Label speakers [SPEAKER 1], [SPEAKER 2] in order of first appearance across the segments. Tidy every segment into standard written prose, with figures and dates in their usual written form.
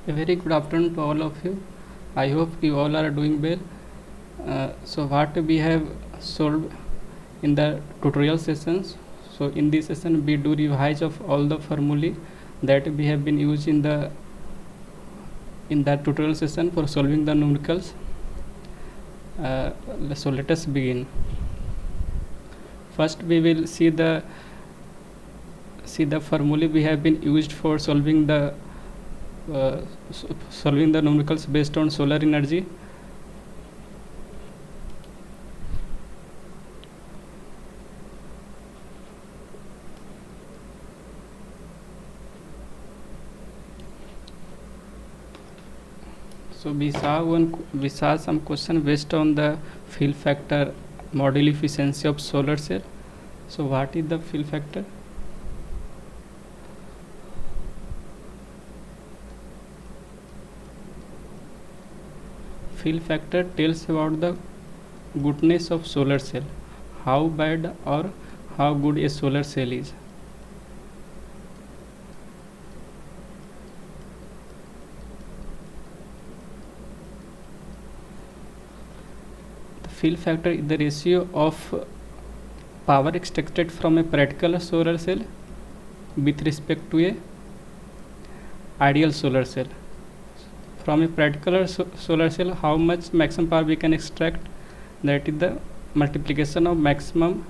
[SPEAKER 1] A very good afternoon to all of you. I hope you all are doing well. So what we have solved in the tutorial sessions. So in this session we do revise of all the formulae that we have been used in that tutorial session for solving the numericals. So let us begin. First we will see the formulae we have been used for solving the numericals based on solar energy. So we saw some question based on the fill factor module efficiency of solar cell. So what is the fill factor? Fill factor tells about the goodness of solar cell, how bad or how good a solar cell is. The fill factor is the ratio of power extracted from a practical solar cell with respect to a ideal solar cell. From a practical solar cell, how much maximum power we can extract, that is the multiplication of maximum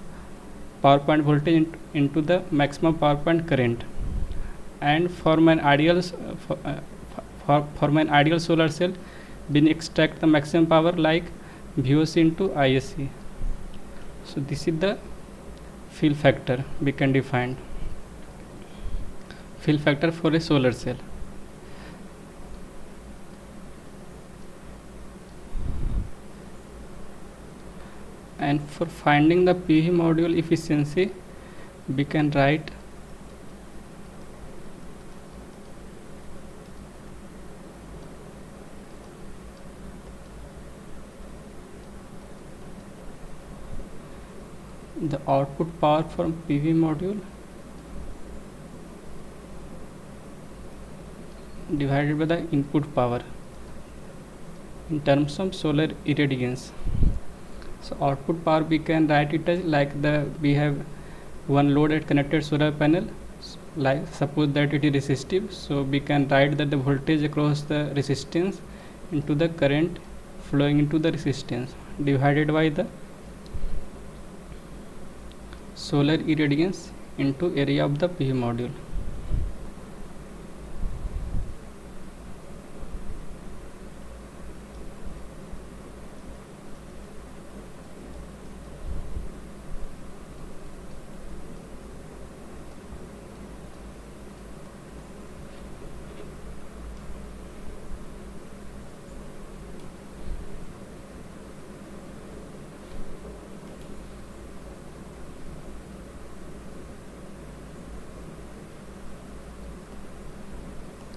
[SPEAKER 1] power point voltage into the maximum power point current. And for an ideal solar cell, we extract the maximum power like VOC into ISC. So this is the fill factor we can define. Fill factor for a solar cell. And for finding the PV module efficiency, we can write the output power from PV module divided by the input power in terms of solar irradiance. So output power we can write it as like we have one load at connected solar panel, like suppose that it is resistive, so we can write that the voltage across the resistance into the current flowing into the resistance divided by the solar irradiance into area of the PV module.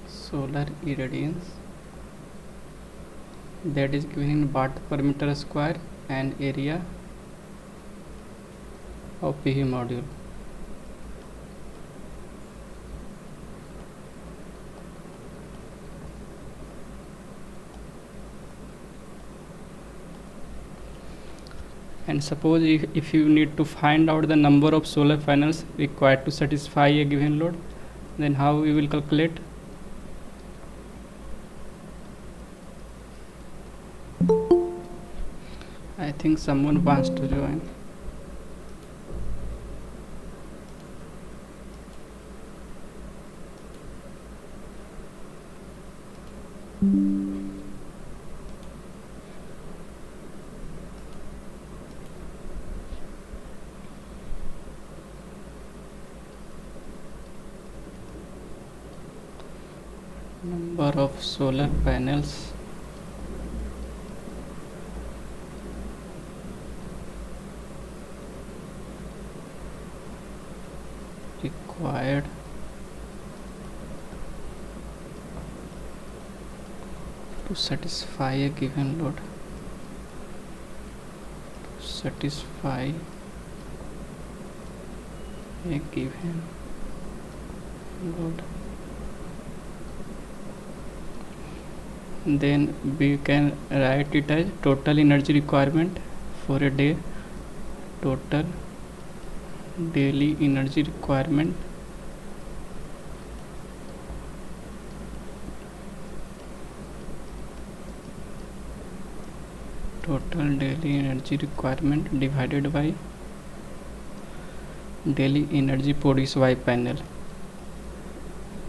[SPEAKER 1] Solar irradiance that is given in watt per meter square and area of PV module. And suppose if you need to find out the number of solar panels required to satisfy a given load, then how you will calculate? I think someone wants to join. Number of solar panels required to satisfy a given load. Satisfy a given load. Then we can write it as total energy requirement for a day, total daily energy requirement divided by daily energy produced by panel.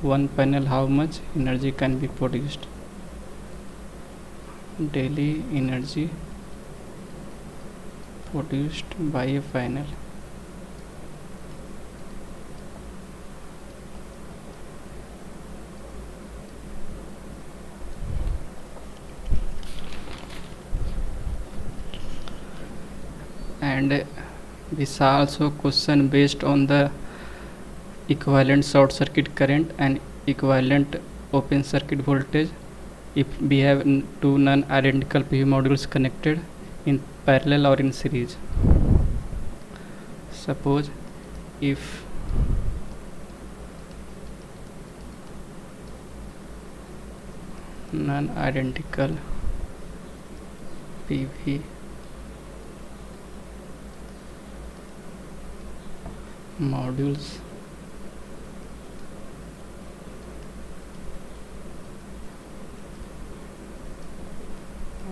[SPEAKER 1] One panel, how much energy can be produced? Daily energy produced by a panel. And this also question based on the equivalent short circuit current and equivalent open circuit voltage if we have two non-identical PV modules connected in parallel or in series. Suppose if non-identical PV modules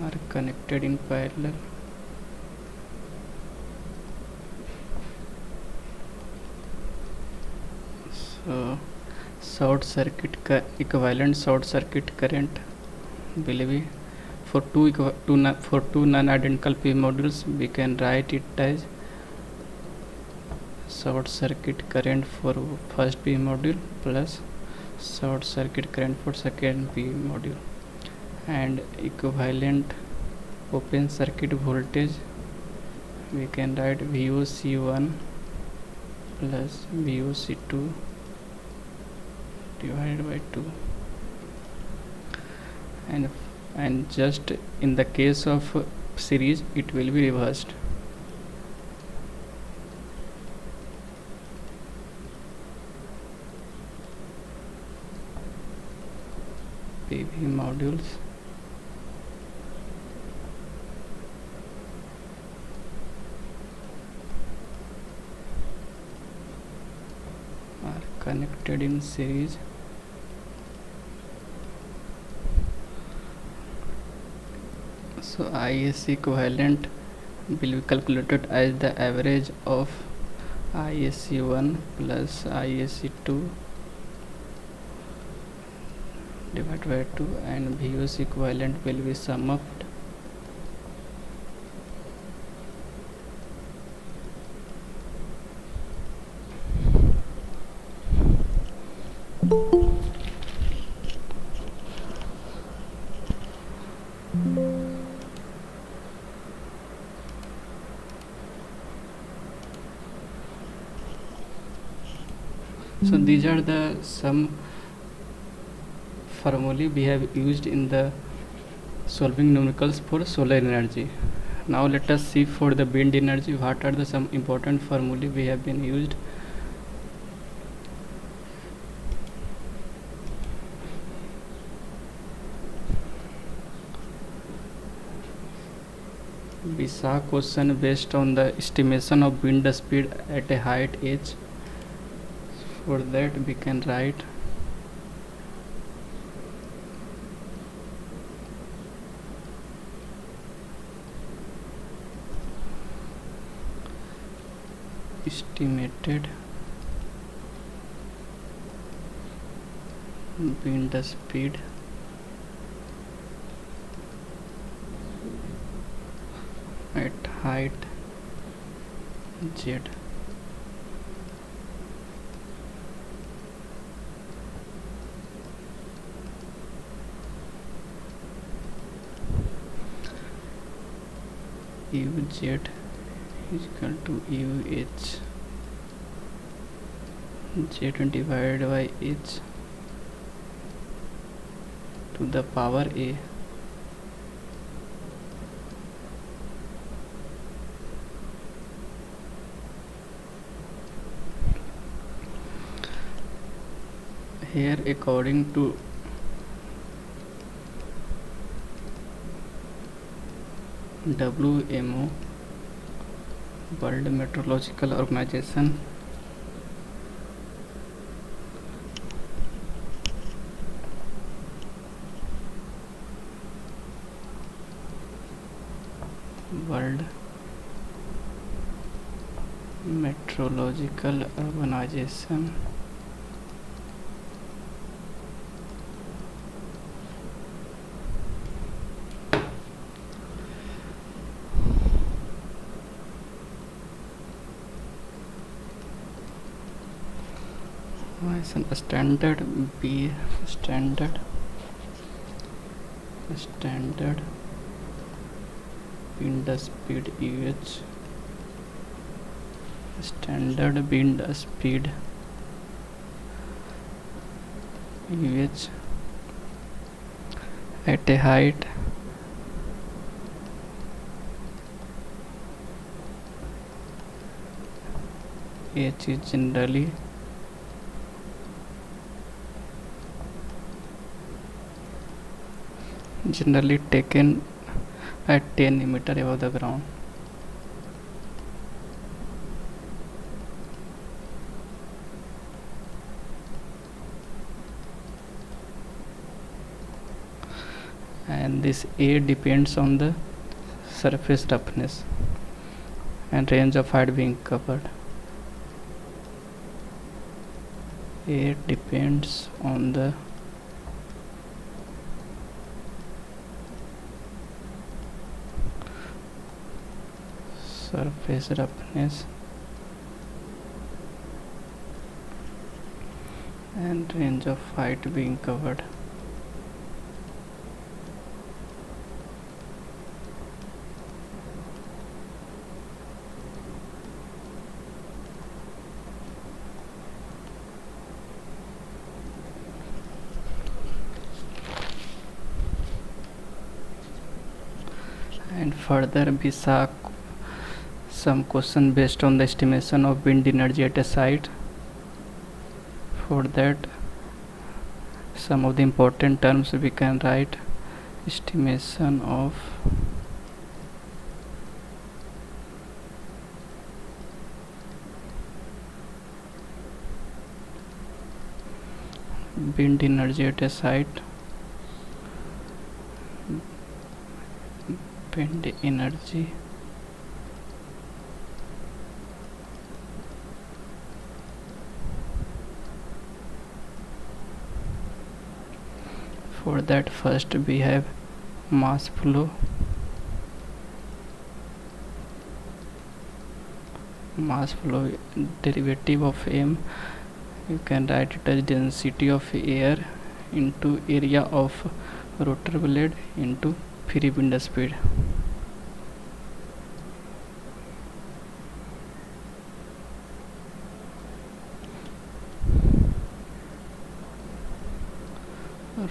[SPEAKER 1] are connected in parallel, so equivalent short circuit current will be for two non-identical PV modules. We can write it as short circuit current for first PV module plus short circuit current for second PV module, and equivalent open circuit voltage we can write VOC1 plus VOC2 divided by 2, and just in the case of series it will be reversed. PV modules are connected in series so ISC equivalent will be calculated as the average of ISC1 plus ISC2 divided by 2, and VOC equivalent will be sum up so these are the some formulae we have used in the solving numericals for solar energy. Now let us see for the wind energy what are the some important formulae we have been used. We saw question based on the estimation of wind speed at a height h. For that we can write estimated wind speed at height z. UZ is equal to UH Z divided by H to the power A. Here according to WMO, World Meteorological Organization, World Meteorological Organization, standard wind speed UH, standard wind speed UH at a height H is generally taken at 10 meter above the ground. And this A depends on the surface roughness and range of height being covered. A depends on the surface roughness and range of height being covered. And further we saw some question based on the estimation of wind energy at a site. For that, some of the important terms we can write: estimation of wind energy at a site, wind energy for that. First we have mass flow, derivative of m, you can write it as density of air into area of rotor blade into free wind speed.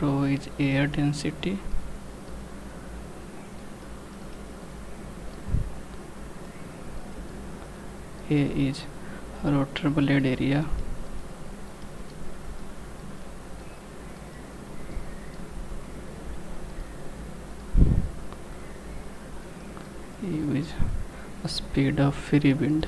[SPEAKER 1] Rho is air density, A is rotor blade area, U is speed of free wind.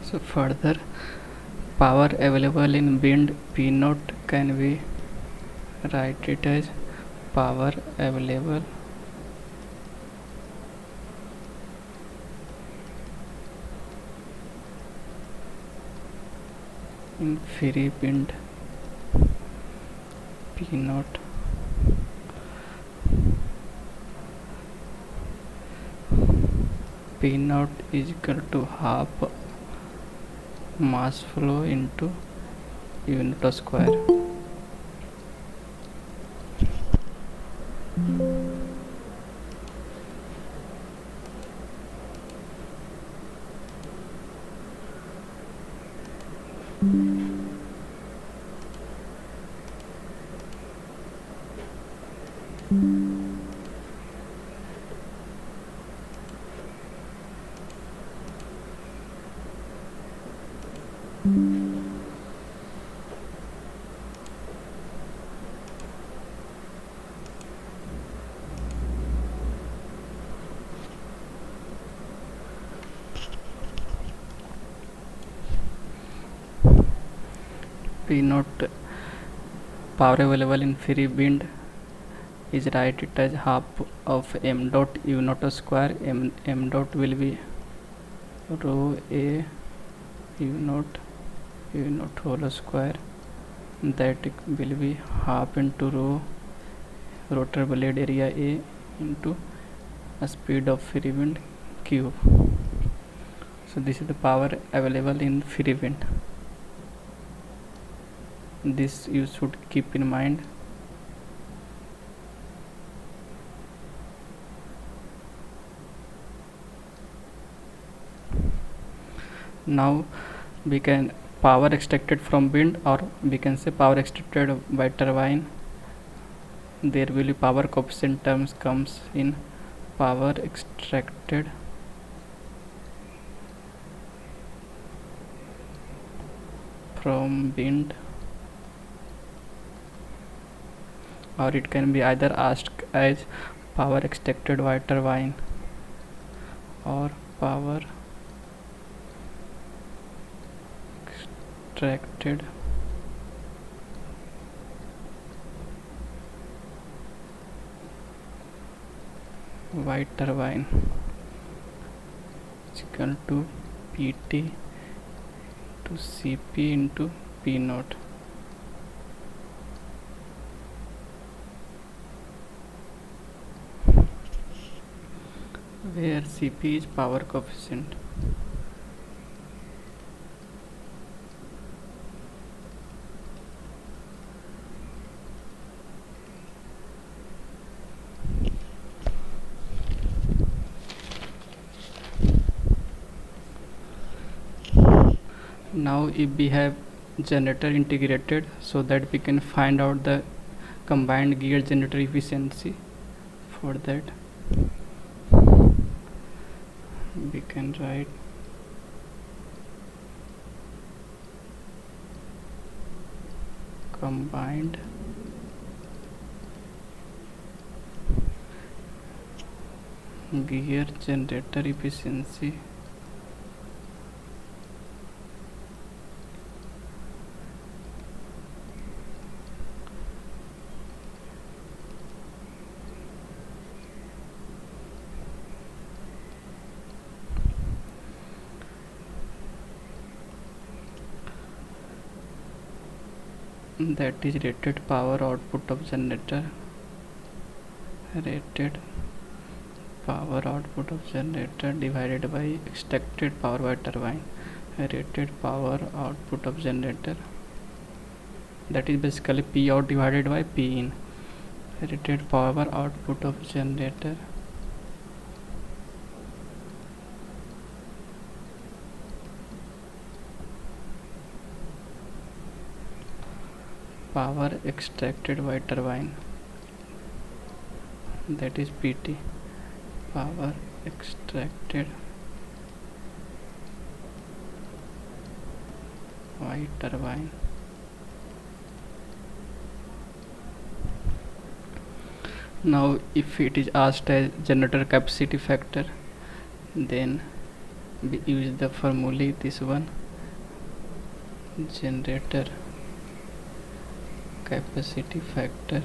[SPEAKER 1] So further, power available in wind P naught can be write it as power available in free wind P naught is equal to half mass flow into unit square. P naught power available in free wind is write it as half of m dot u naught square. M dot will be rho a u naught whole square, that will be half into rho rotor blade area A into speed of free wind q. So this is the power available in free wind. This you should keep in mind. Now we can power extracted from wind, or we can say power extracted by turbine. There will be power coefficient terms comes in power extracted from wind, or it can be either asked as power extracted by turbine or power extracted by turbine is equal to Pt to Cp into P naught. Where Cp is power coefficient. Now if we have generator integrated, so that we can find out the combined gear generator efficiency. For that we can write combined gear generator efficiency that is rated power output of generator, rated power output of generator divided by extracted power by turbine, rated power output of generator, that is basically P out divided by P in, rated power output of generator power extracted by turbine, that is Pt, power extracted by turbine. Now if it is asked as generator capacity factor, then we use the formula, this one, generator capacity factor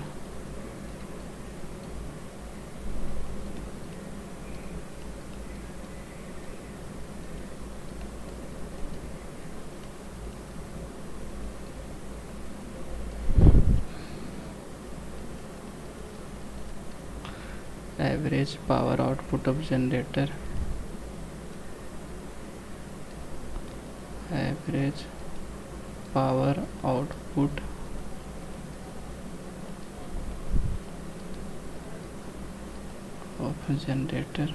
[SPEAKER 1] average power output of generator, average power output of generator,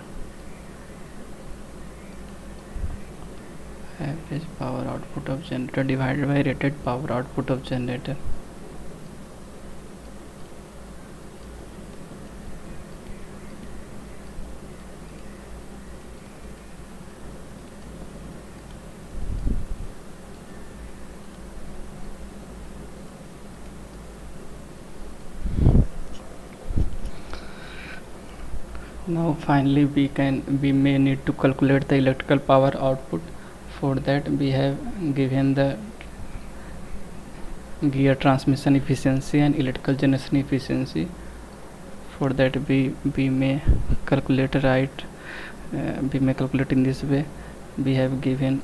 [SPEAKER 1] average power output of generator divided by rated power output of generator. Now finally we may need to calculate the electrical power output. For that we have given the gear transmission efficiency and electrical generation efficiency. For that we may calculate in this way. We have given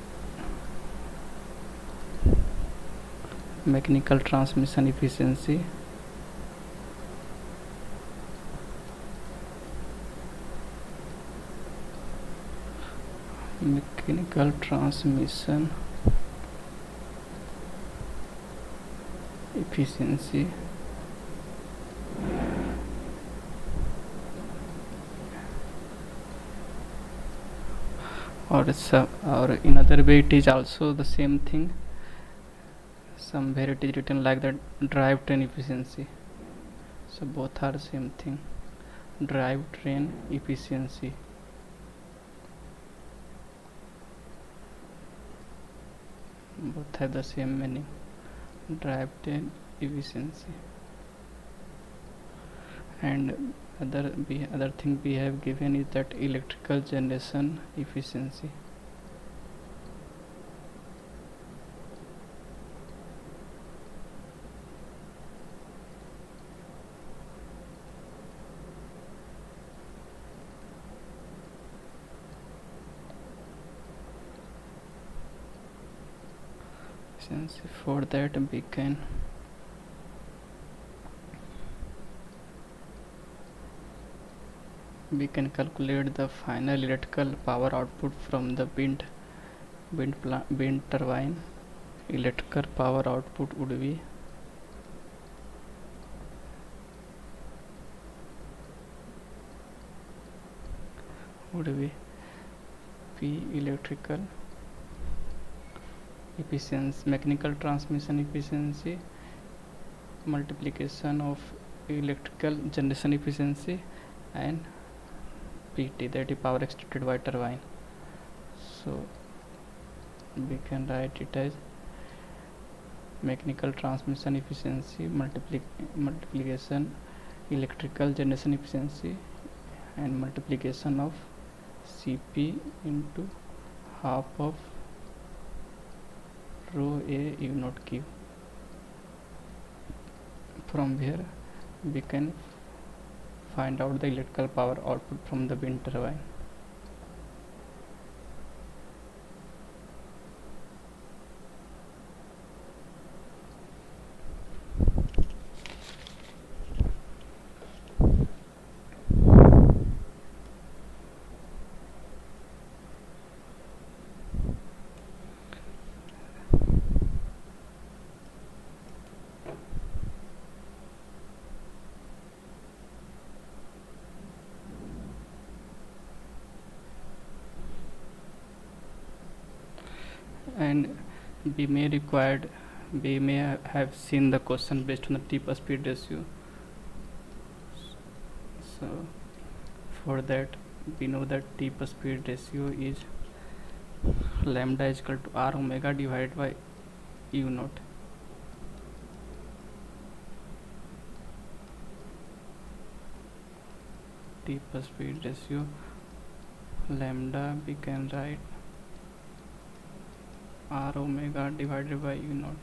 [SPEAKER 1] mechanical transmission efficiency, or in other way it is also the same thing. Somewhere it is written like that, drivetrain efficiency. So both are same thing, drivetrain efficiency. Both have the same meaning, drivetrain efficiency. And other thing we have given is that electrical generation efficiency. For that we can calculate the final electrical power output from the wind turbine. Electrical power output would be P electrical efficiency, mechanical transmission efficiency, multiplication of electrical generation efficiency, and PT, that is power extracted by turbine. So we can write it as mechanical transmission efficiency multiplication electrical generation efficiency and multiplication of Cp into half of rho A U naught Q. From here we can find out the electrical power output from the wind turbine. And we may have seen the question based on the tip speed ratio. So for that we know that tip speed ratio is lambda is equal to R omega divided by U naught. Tip speed ratio lambda we can write R omega divided by U naught.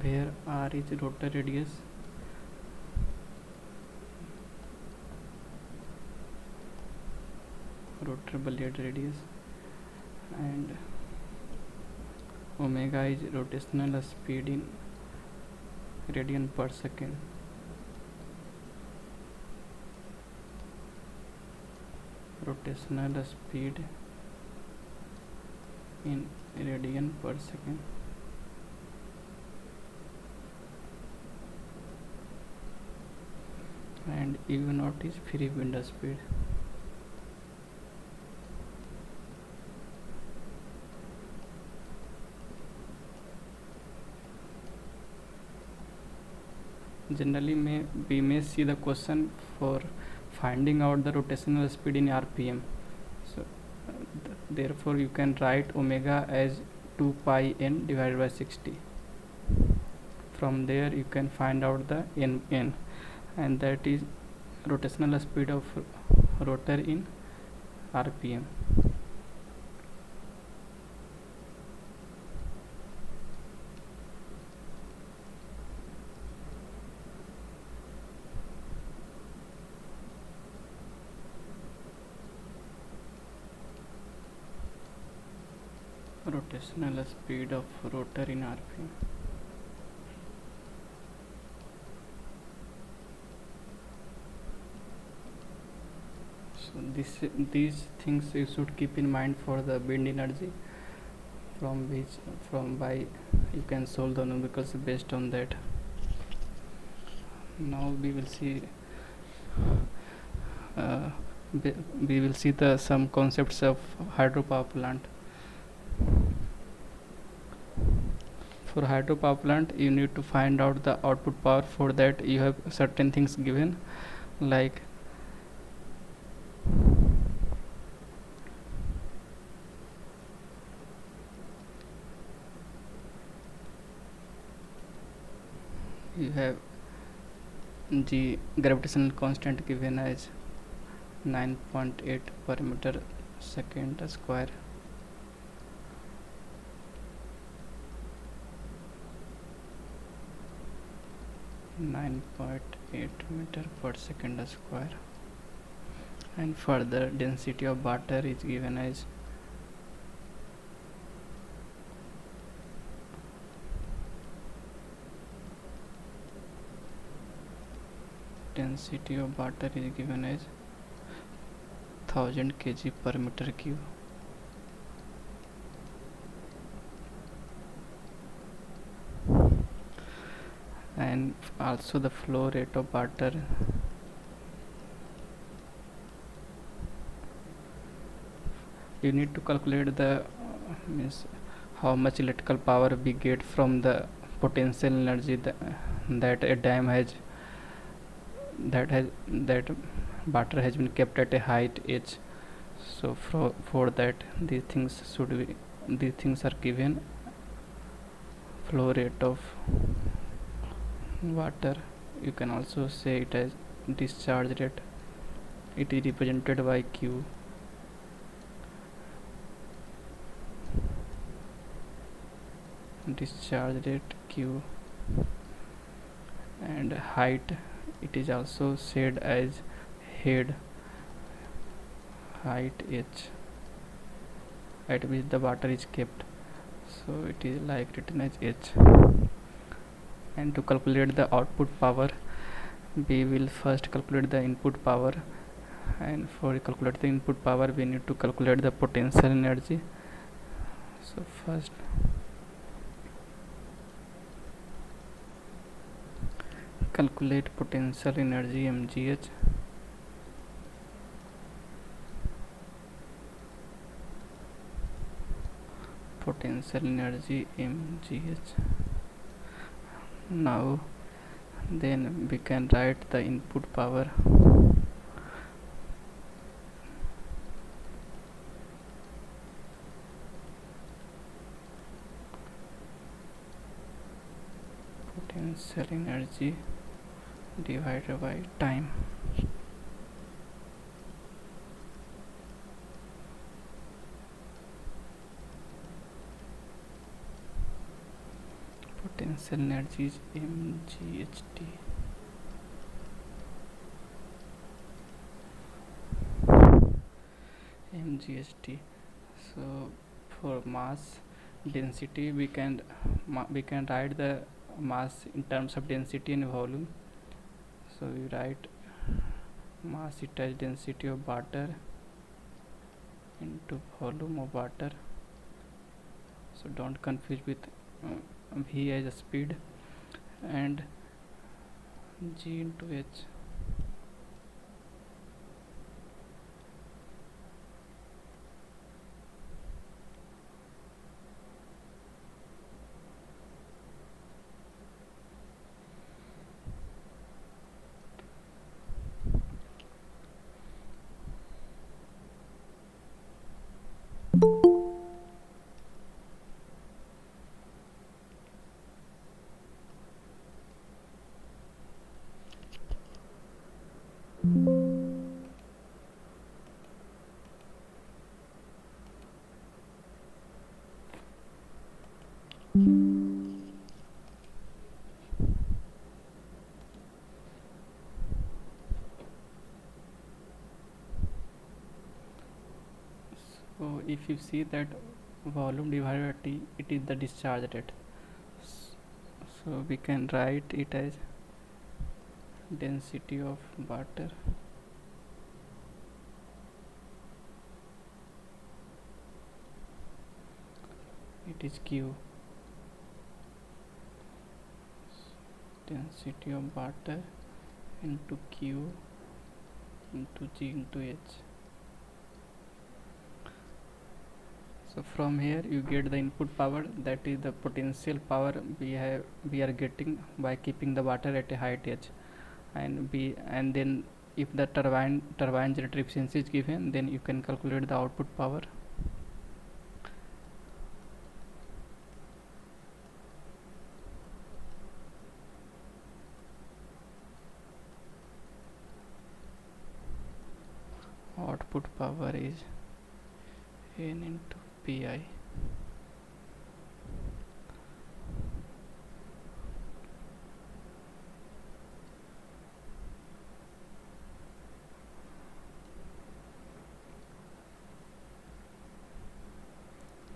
[SPEAKER 1] Where R is rotor radius, rotor blade radius, and omega is rotational speed in radian per second. Rotational speed in radian per second. And U naught is free wind speed. Generally we may see the question for finding out the rotational speed in RPM. So Therefore you can write omega as 2 pi n divided by 60. From there you can find out the n, and that is rotational speed of rotor in rpm. Rotational speed of rotor in rpm. So these things you should keep in mind for the bend energy, from by you can solve the numericals based on that. Now we will see the some concepts of hydropower plant. For hydropower plant you need to find out the output power. For that you have certain things given, like you have G gravitational constant given as 9.8 per meter second square. meter per second square, and further density of water is given as density of water is given as 1000 kg per meter cube. And also the flow rate of water you need to calculate the means how much electrical power we get from the potential energy that a dam has, that water has been kept at a height h. So for that these things are given. Flow rate of water, you can also say it as discharge rate. It is represented by Q. Discharge rate Q. And height, it is also said as head, height h, at which the water is kept. So it is like written as h. And to calculate the output power, we will first calculate the input power, and for calculate the input power we need to calculate the potential energy. So first calculate potential energy mgh. Potential energy mgh. Now then we can write the input power. Potential energy divided by time. Potential energy is mght. mght. So for mass density we can write the mass in terms of density and volume. So we write mass it as density of water into volume of water. So don't confuse with v as a speed and g into h. So if you see that volume divided by T, it is the discharge rate. So we can write it as density of water it is Q, density of water into Q into G into H. So from here you get the input power, that is the potential power we are getting by keeping the water at a height H, and then if the turbine generator efficiency is given, then you can calculate the output power. Output power is N into Pi.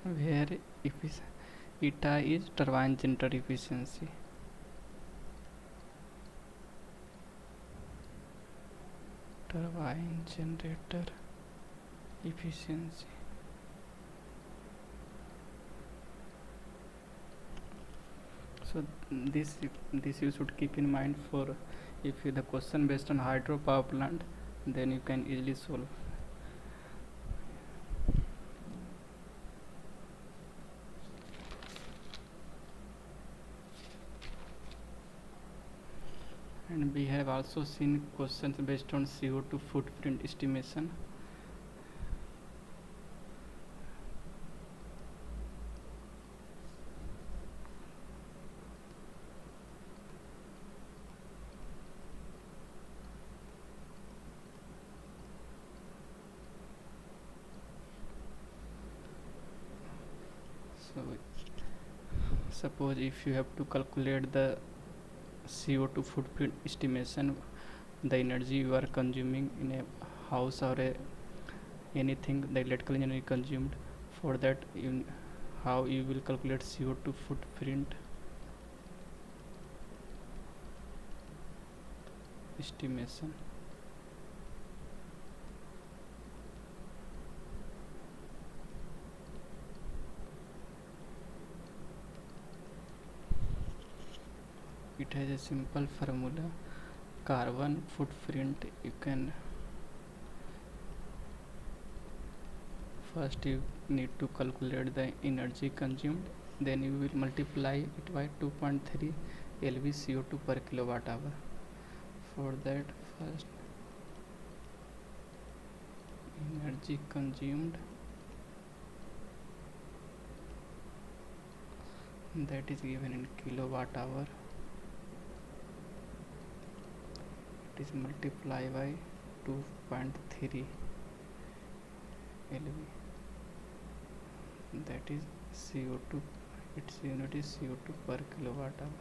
[SPEAKER 1] Where eta is turbine generator efficiency. Turbine generator efficiency. So this you should keep in mind for if the question based on hydro power plant, then you can easily solve. And we have also seen questions based on CO2 footprint estimation. So suppose if you have to calculate the CO2 footprint estimation, the energy you are consuming in a house or anything the electrical engineering consumed, for that how you will calculate CO2 footprint estimation. It has a simple formula. Carbon footprint, you can first you need to calculate the energy consumed, then you will multiply it by 2.3 LV CO2 per kilowatt hour. For that, first energy consumed, that is given in kilowatt hour, it is multiplied by 2.3 LV, that is CO2, its unit is CO2 per kilowatt hour.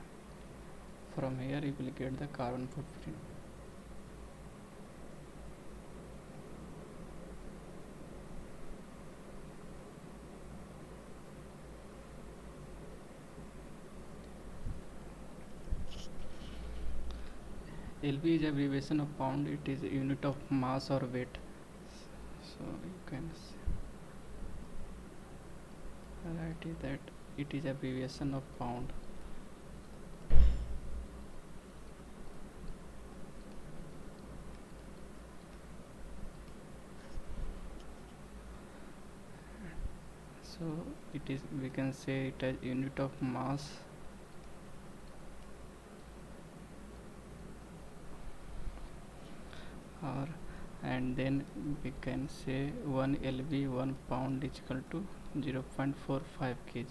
[SPEAKER 1] From here you will get the carbon footprint. LV is abbreviation of pound, it is a unit of mass or weight. So you can write it that it is abbreviation of pound. So it is, we can say it as unit of mass or, and then we can say 1 LV 1 pound is equal to 0.45 kg.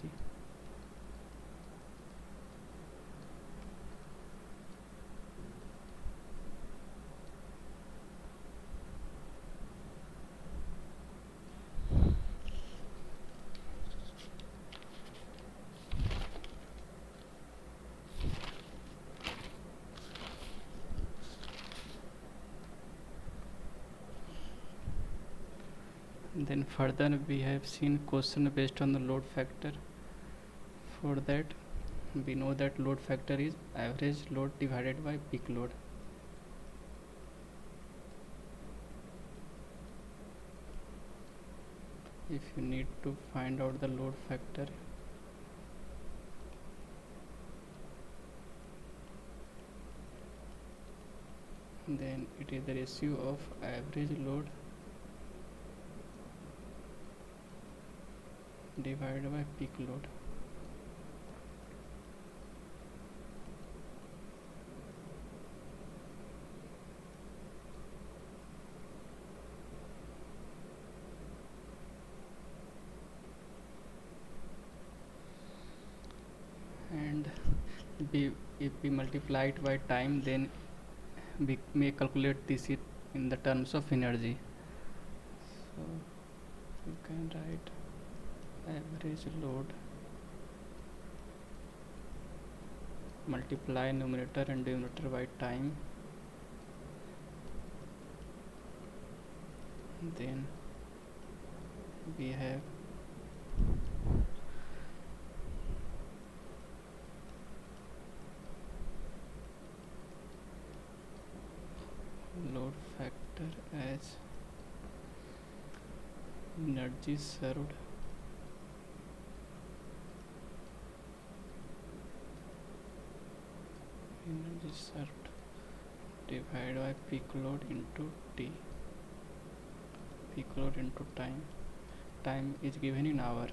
[SPEAKER 1] Then further we have seen question based on the load factor. For that we know that load factor is average load divided by peak load. If you need to find out the load factor, then it is the ratio of average load divided by peak load. And if we multiply it by time, then we may calculate this in the terms of energy. So you can write average load multiply numerator and denominator by time, then we have load factor as energy served divided by peak load into T, peak load into time. Time is given in hour,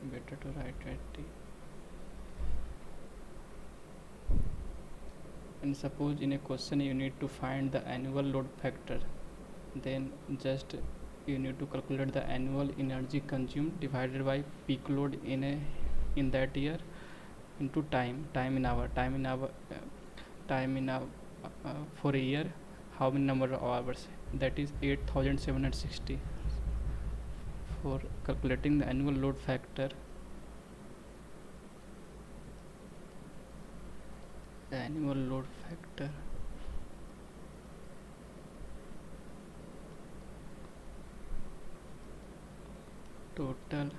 [SPEAKER 1] better to write at T. And suppose in a question you need to find the annual load factor, then just you need to calculate the annual energy consumed divided by peak load in that year into time in hour for a year, how many number of hours, that is 8760. For calculating the annual load factor, total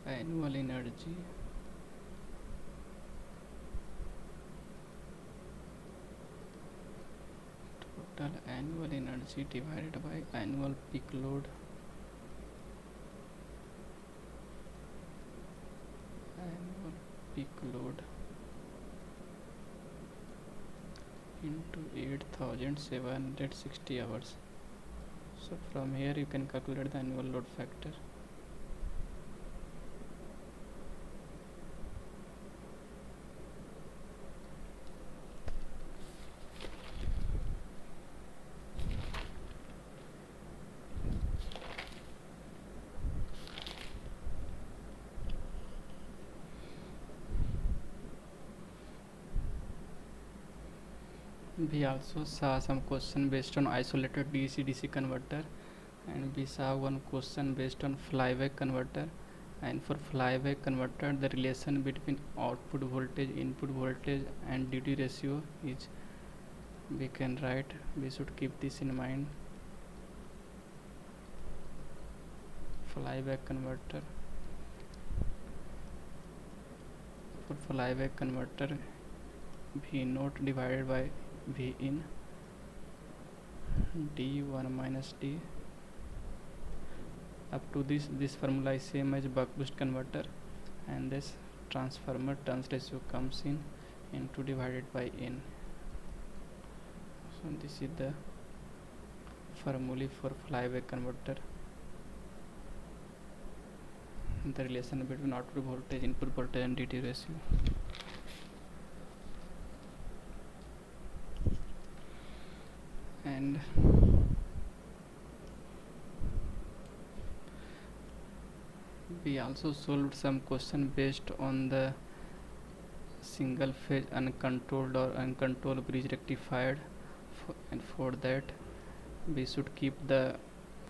[SPEAKER 1] annual energy divided by annual peak load into 8760 hours. So from here you can calculate the annual load factor. We also saw some question based on isolated DC-DC converter, and we saw one question based on flyback converter. And for flyback converter, the relation between output voltage, input voltage and duty ratio is, we can write, we should keep this in mind. Flyback converter, for flyback converter, V naught divided by V in D1 minus D. Up to this formula is same as buck boost converter, and this transformer turns ratio comes in into divided by N. So this is the formula for flyback converter, the relation between output voltage, input voltage and duty ratio. And we also solved some question based on the single phase uncontrolled or uncontrolled bridge rectified, and for that we should keep the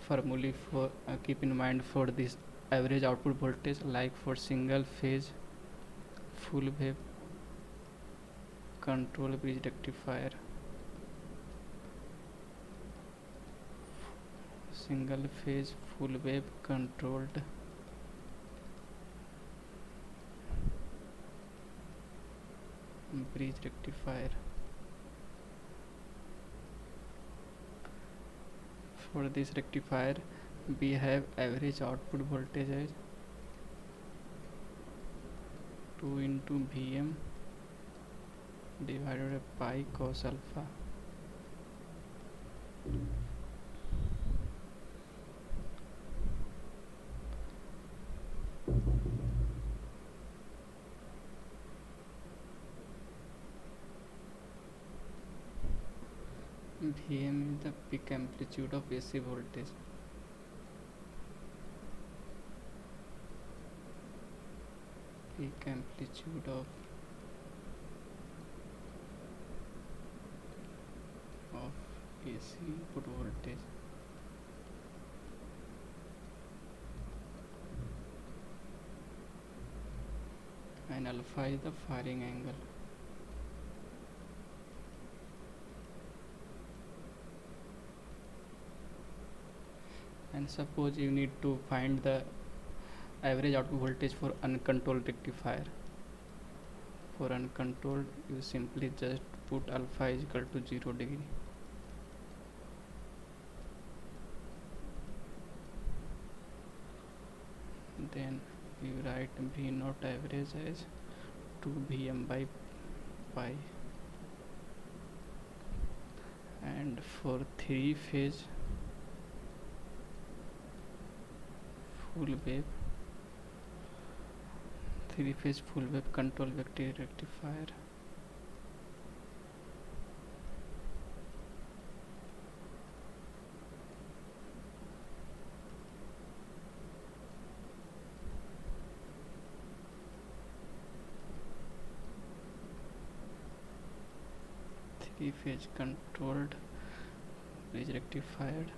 [SPEAKER 1] formula for keep in mind for this average output voltage, like for single phase full wave control bridge rectifier, single phase full wave controlled bridge rectifier. For this rectifier we have average output voltage as 2 into Vm divided by pi cos alpha. Vm is the peak amplitude of AC voltage. Peak amplitude of AC input voltage. And alpha is the firing angle. And suppose you need to find the average output voltage for uncontrolled rectifier. For uncontrolled, you simply just put alpha is equal to 0 degree. Then you write V naught average as 2 Vm by pi. And for 3 phase full wave control vector rectifier, three-phase controlled bridge rectified.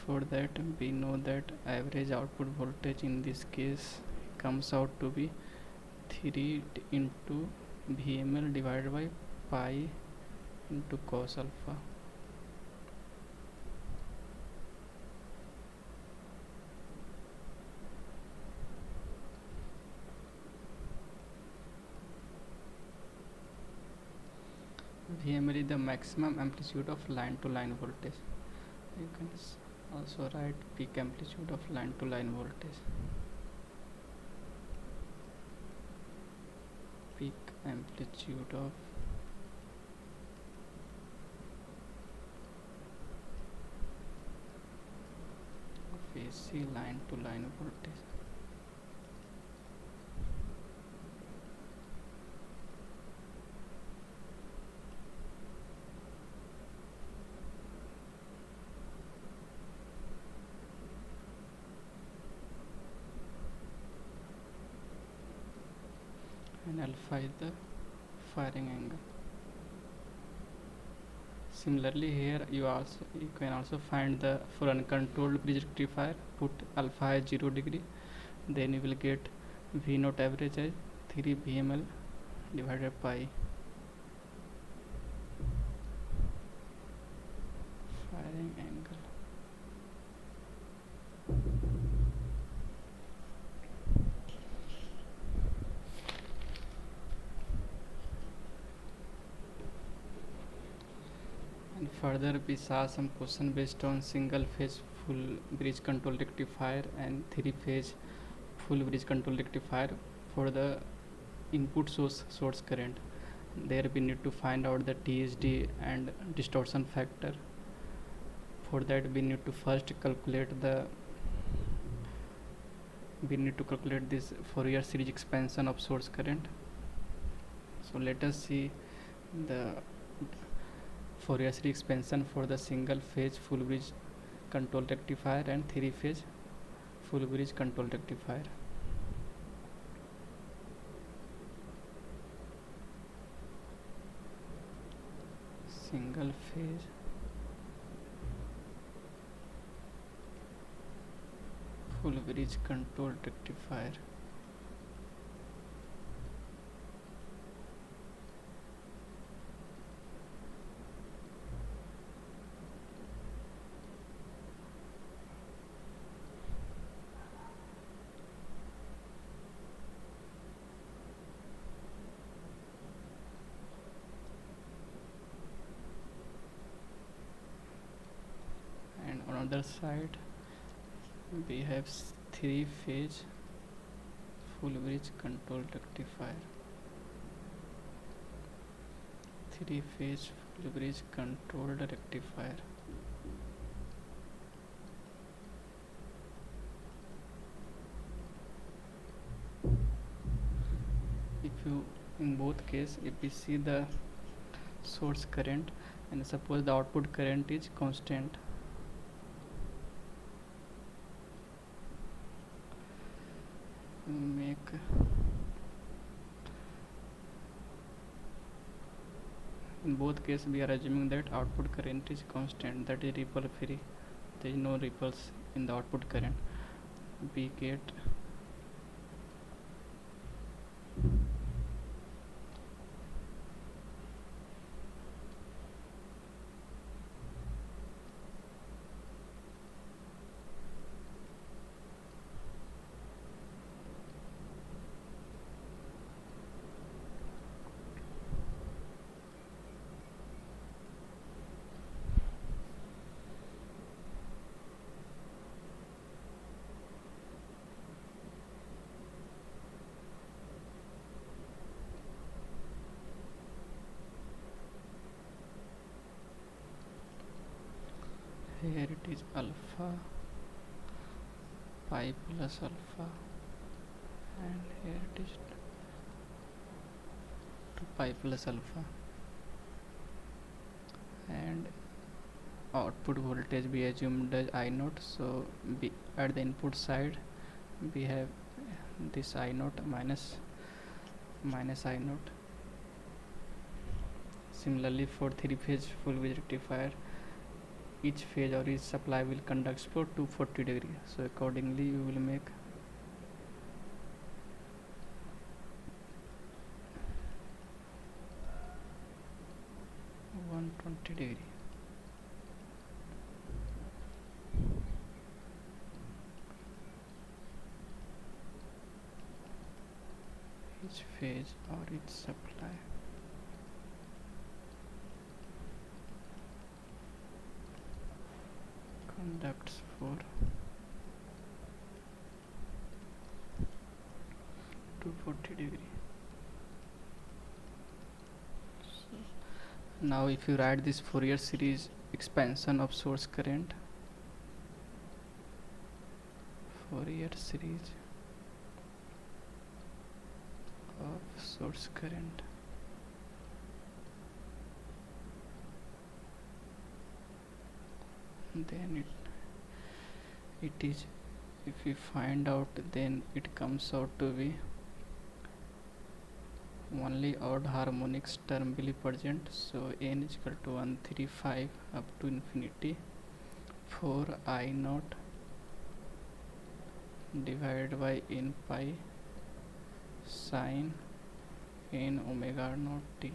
[SPEAKER 1] For that we know that average output voltage in this case comes out to be 3 into VML divided by pi into cos alpha. VML is the maximum amplitude of line to line voltage. You can also write peak amplitude of line to line voltage. Peak amplitude of AC line to line voltage. And alpha is the firing angle. Similarly here you can also find the for uncontrolled bridge rectifier, put alpha as 0 degree, then you will get V naught average as 3 VML divided by pi. Firing angle. And further we saw some question based on single phase full bridge control rectifier and 3-phase full bridge control rectifier for the input source current. There we need to find out the TSD and distortion factor. For that we need to first calculate this Fourier series expansion of source current. So let us see the Fourier series expansion for the single phase full bridge control rectifier and 3-phase full bridge control rectifier. Single phase full bridge control rectifier. another side we have 3-phase full bridge control rectifier. 3-phase full bridge controlled rectifier. If you, in both case, if we see the source current and suppose the output current is constant, make in both cases we are assuming that output current is constant, that is ripple free, there is no ripples in the output current. We get here it is alpha pi plus alpha, and here it is 2 pi plus alpha, and output voltage we assumed as I naught, so at the input side we have this I naught minus I naught. Similarly for 3-phase full bridge rectifier, each phase or each supply will conduct for 240 degree, so accordingly you will make degree. Each phase or each supply conducts for 240 degree. So now if you write this Fourier series expansion of source current, Fourier series of source current, then it is, if we find out, then it comes out to be only odd harmonics term will be present, so n is equal to 135 up to infinity 4 I naught divided by n pi sine n omega naught t.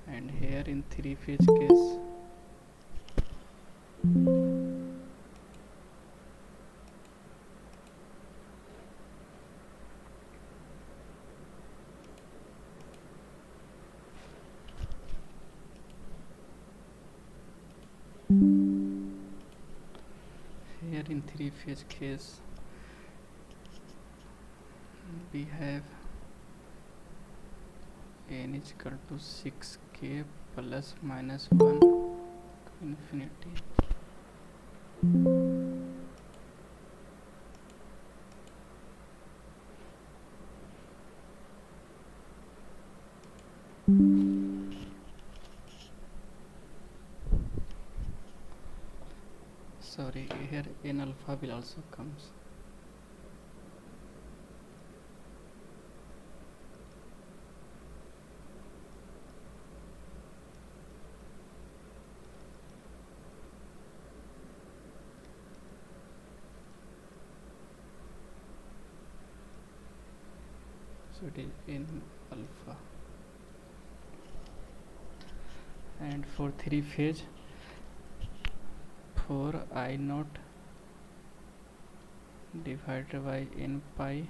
[SPEAKER 1] And here in 3-phase case, we have n is equal to 6k plus minus 1 to infinity. Sorry, here n alpha will also comes. So it is n alpha. And for 3-phase, 4 I naught divided by n pi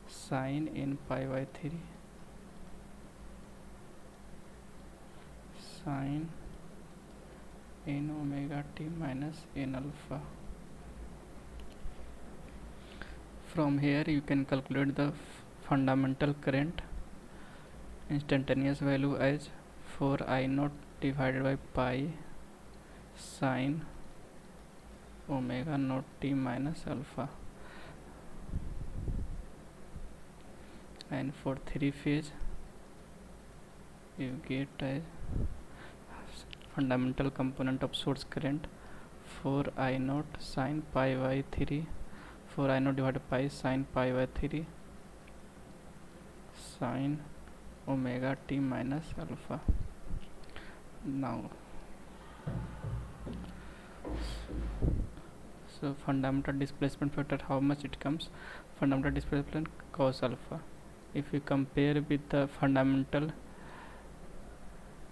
[SPEAKER 1] sine n pi by 3 sine n omega t minus n alpha. From here you can calculate the fundamental current instantaneous value as 4 I naught divided by pi sine omega naught t minus alpha, and for 3 phase you get a fundamental component of source current 4 I naught sine pi by 3, 4 I naught divided by pi sine pi by 3 sine omega t minus alpha. Now so fundamental displacement factor, how much it comes? Fundamental displacement cos alpha. If you compare with the fundamental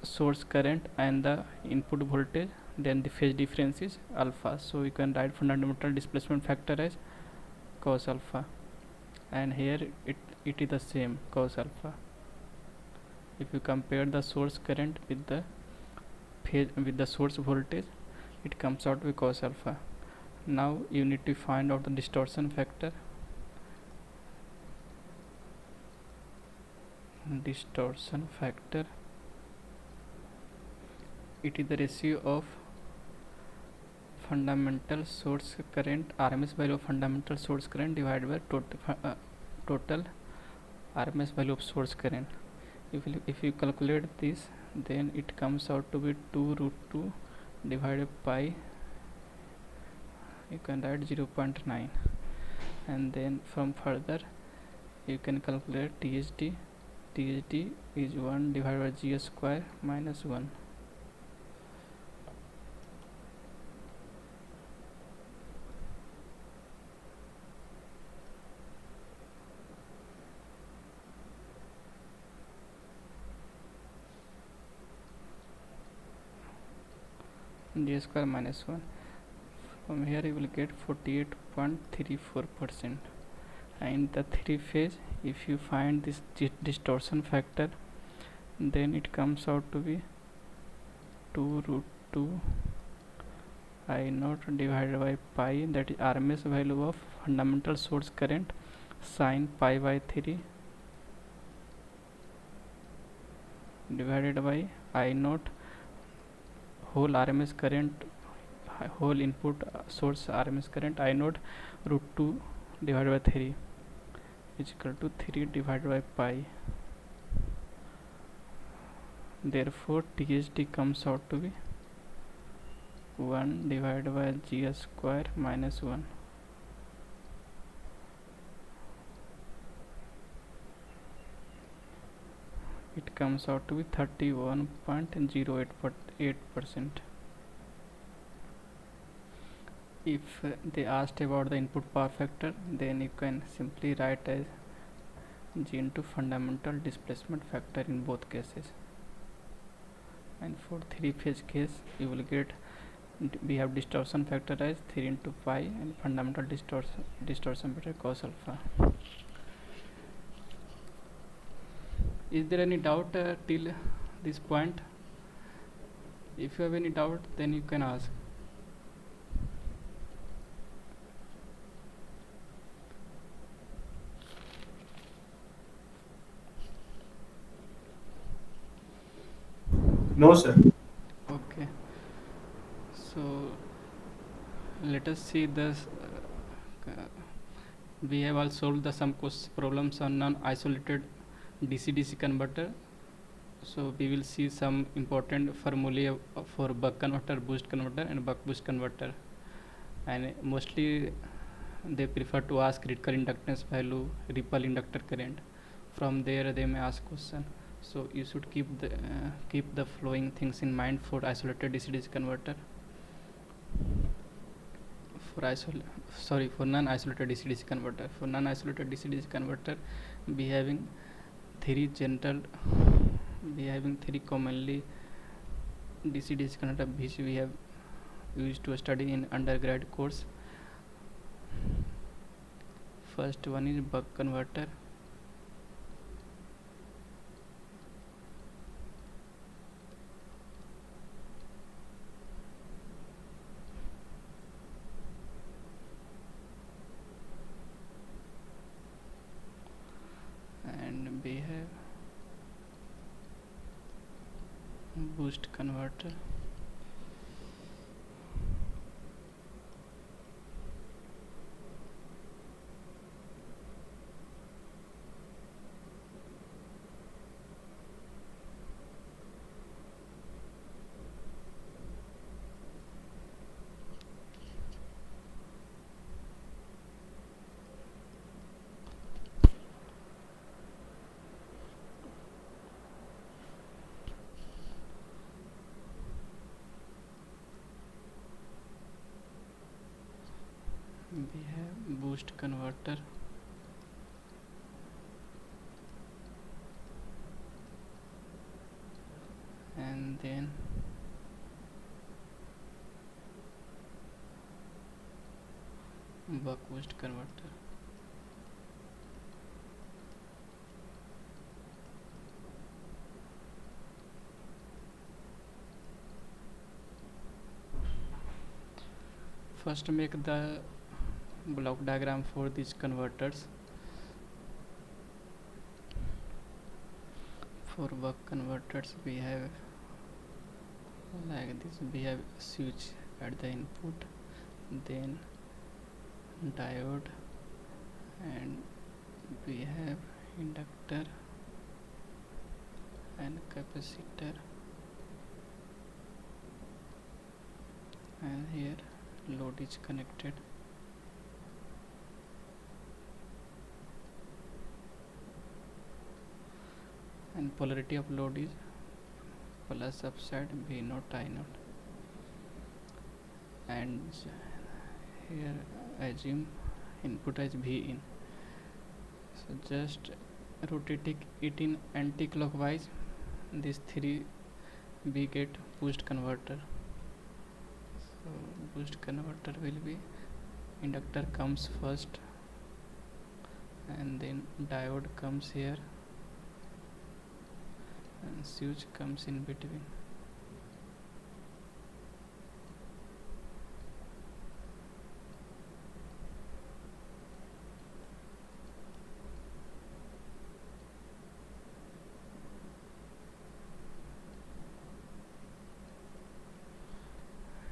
[SPEAKER 1] source current and the input voltage, then the phase difference is alpha, so you can write fundamental displacement factor as cos alpha, and here it is the same, cos alpha. If you compare the source current with the phase with the source voltage, it comes out with cos alpha. Now you need to find out the distortion factor. Distortion factor, it is the ratio of fundamental source current, RMS value of fundamental source current divided by total RMS value of source current. If you calculate this, then it comes out to be 2 root 2 divided by, you can write 0.9, and then from further you can calculate THD. THD is 1 divided by G square minus 1. G square minus 1. From here you will get 48.34%. And the 3 phase, if you find this distortion factor, then it comes out to be 2 root 2 I naught divided by pi, that is RMS value of fundamental source current, sine pi by 3 divided by I naught whole RMS current, whole input source RMS current I naught root 2 divided by 3 is equal to 3 divided by pi. Therefore THD comes out to be 1 divided by G square minus 1. It comes out to be 31.08%. If they asked about the input power factor, then you can simply write as G into fundamental displacement factor in both cases. And for 3 phase case, you will get, we have distortion factor as 3 into pi and fundamental distortion factor cos alpha. Is there any doubt till this point? If you have any doubt, then you can ask.
[SPEAKER 2] No, sir.
[SPEAKER 1] Okay, so let us see this. We have also solved the some problems on non-isolated DC-DC converter. So we will see some important formulae for buck converter, boost converter and buck boost converter, and mostly they prefer to ask critical inductance value, ripple inductor current. From there they may ask question. So you should keep the following things in mind for isolated DC-DC converter. For non-isolated DC-DC converter. For non-isolated DC-DC converter, we having three commonly DC-DC converter which we have used to study in undergrad course. First one is buck converter. boost converter. We have boost converter, and then buck boost converter. First make the block diagram for these converters. For buck converters we have like this. We have switch at the input, then diode, and we have inductor and capacitor, and here load is connected. And polarity of load is plus upside V naught I naught, and here assume input as V in. So just rotating it in anti-clockwise, these three we get boost converter. So boost converter will be inductor comes first, and then diode comes here, and switch comes in between.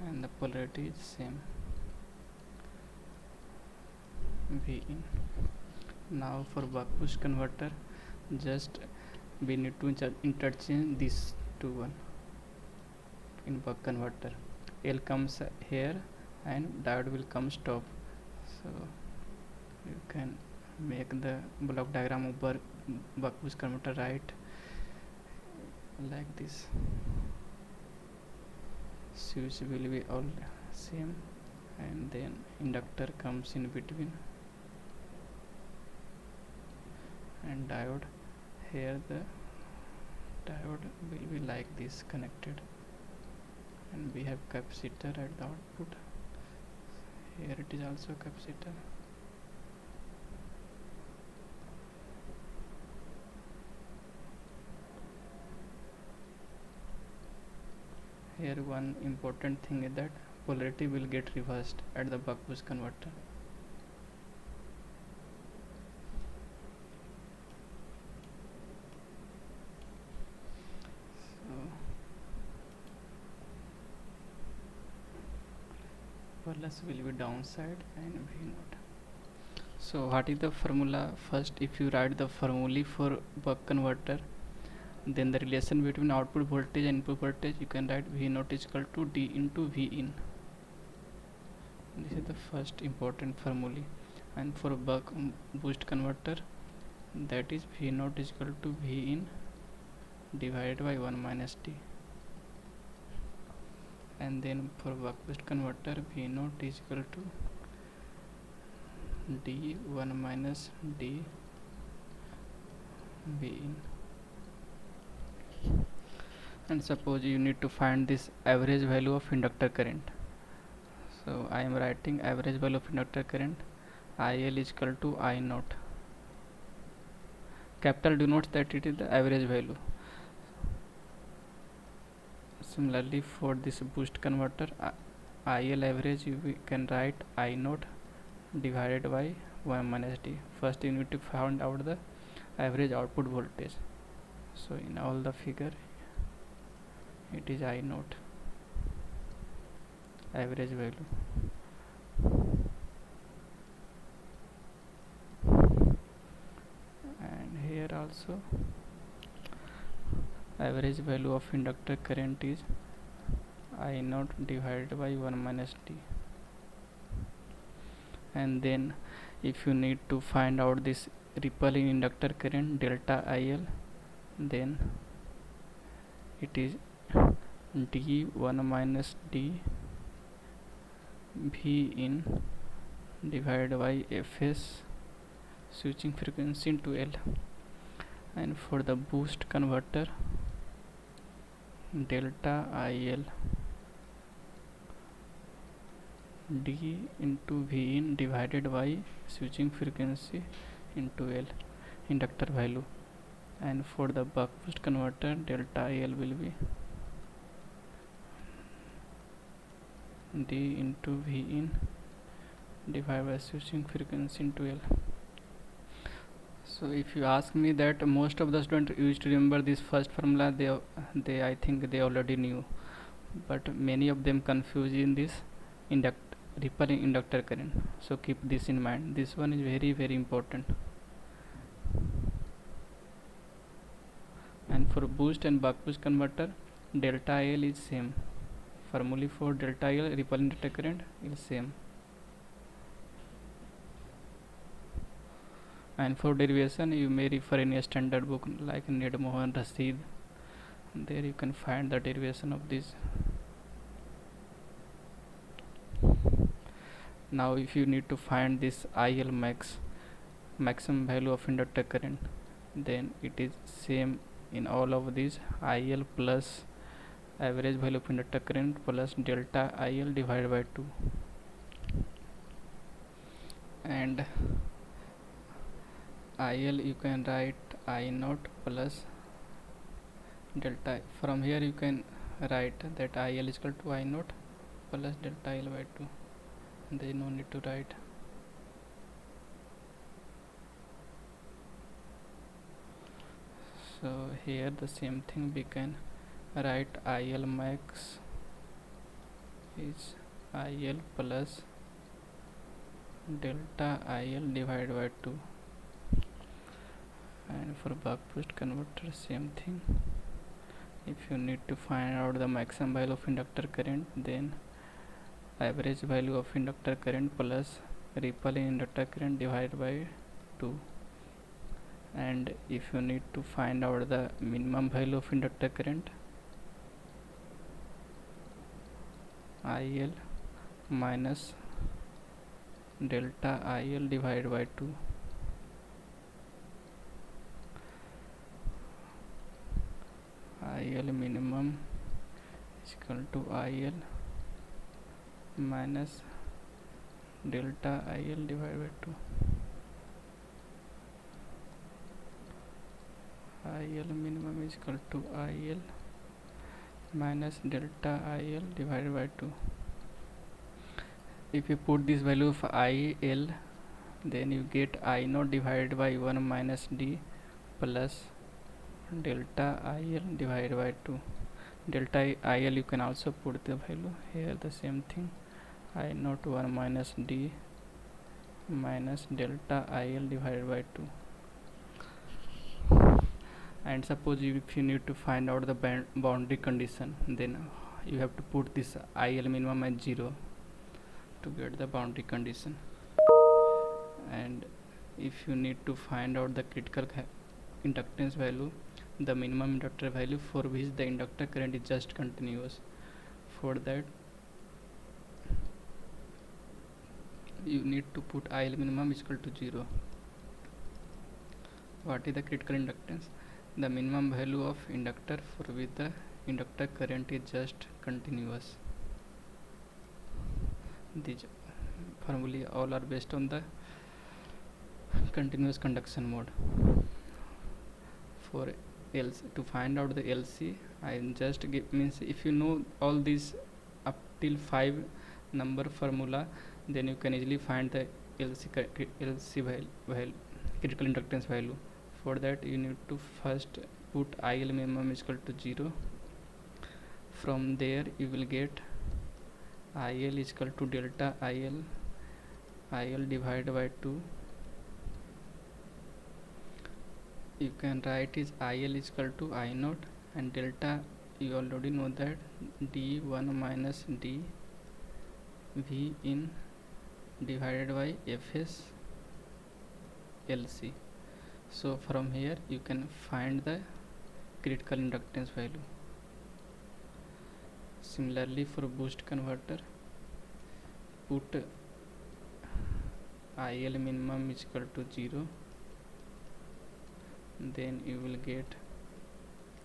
[SPEAKER 1] And the polarity is same, V in. Now for buck boost converter, just we need to interchange these two one in buck converter. L comes here and diode will come stop. So you can make the block diagram of buck boost converter right like this. Switch will be all same, and then inductor comes in between, and diode here, the diode will be like this connected, and we have capacitor at the output. Here it is also capacitor. Here one important thing is that polarity will get reversed at the buck boost converter. Plus will be downside and V naught. So what is the formula? First, if you write the formula for buck converter, then the relation between output voltage and input voltage, you can write V naught is equal to D into V in. This is the first important formula. And for buck boost converter, that is V naught is equal to V in divided by 1 minus D. And then for buck boost converter, V naught is equal to D 1 minus D V in. And suppose you need to find this average value of inductor current. So I am writing average value of inductor current, IL is equal to I naught. Capital denotes that it is the average value. Similarly for this boost converter, IL average we can write I naught divided by 1 minus D. First you need to find out the average output voltage. So in all the figure it is I naught average value. And here also average value of inductor current is I naught divided by 1 minus d. And then if you need to find out this ripple in inductor current delta IL, then it is d1 minus d v in divided by fs switching frequency into L. And for the boost converter, delta IL d into v in divided by switching frequency into L, inductor value. And for the buck boost converter, delta IL will be d into v in divided by switching frequency into L. So if you ask me that most of the students used to remember this first formula, they I think they already knew, but many of them confuse in this ripple in inductor current. So keep this in mind. This one is very, very important. And for boost and buck boost converter, delta IL is same. Formula for delta IL ripple in inductor current is same. And for derivation, you may refer any standard book like Nedmohan Rashid. There you can find the derivation of this. Now if you need to find this IL max, maximum value of inductor current, then it is same in all of these: IL plus average value of inductor current plus delta IL divided by 2. And IL you can write I naught plus delta. From here you can write that IL is equal to I naught plus delta IL by 2. There is no need to write. So here the same thing we can write IL max is IL plus delta IL divided by 2. And for buck boost converter, same thing. If you need to find out the maximum value of inductor current, then average value of inductor current plus ripple in inductor current divided by 2. And if you need to find out the minimum value of inductor current, IL minus delta IL divided by 2. IL minimum is equal to IL minus delta IL divided by 2. IL minimum is equal to IL minus delta IL divided by 2. If you put this value of IL, then you get I naught divided by 1 minus d plus delta IL divided by 2. Delta IL you can also put the value here, the same thing, I naught 1 minus d minus delta IL divided by 2. And suppose if you need to find out the boundary condition, then you have to put this IL minimum as 0 to get the boundary condition. And if you need to find out the critical inductance value, the minimum inductor value for which the inductor current is just continuous, for that you need to put IL minimum is equal to 0. What is the critical inductance? The minimum value of inductor for which the inductor current is just continuous. These formulae all are based on the continuous conduction mode. For to find out the LC, I just means if you know all these up till 5 number formula, then you can easily find the LC value, critical inductance value. For that you need to first put IL minimum is equal to 0, From there you will get IL is equal to delta IL divided by 2. You can write is IL is equal to I naught, and delta you already know that D1 minus D V in divided by Fs LC. So from here you can find the critical inductance value. Similarly, for boost converter, put IL minimum is equal to 0, then you will get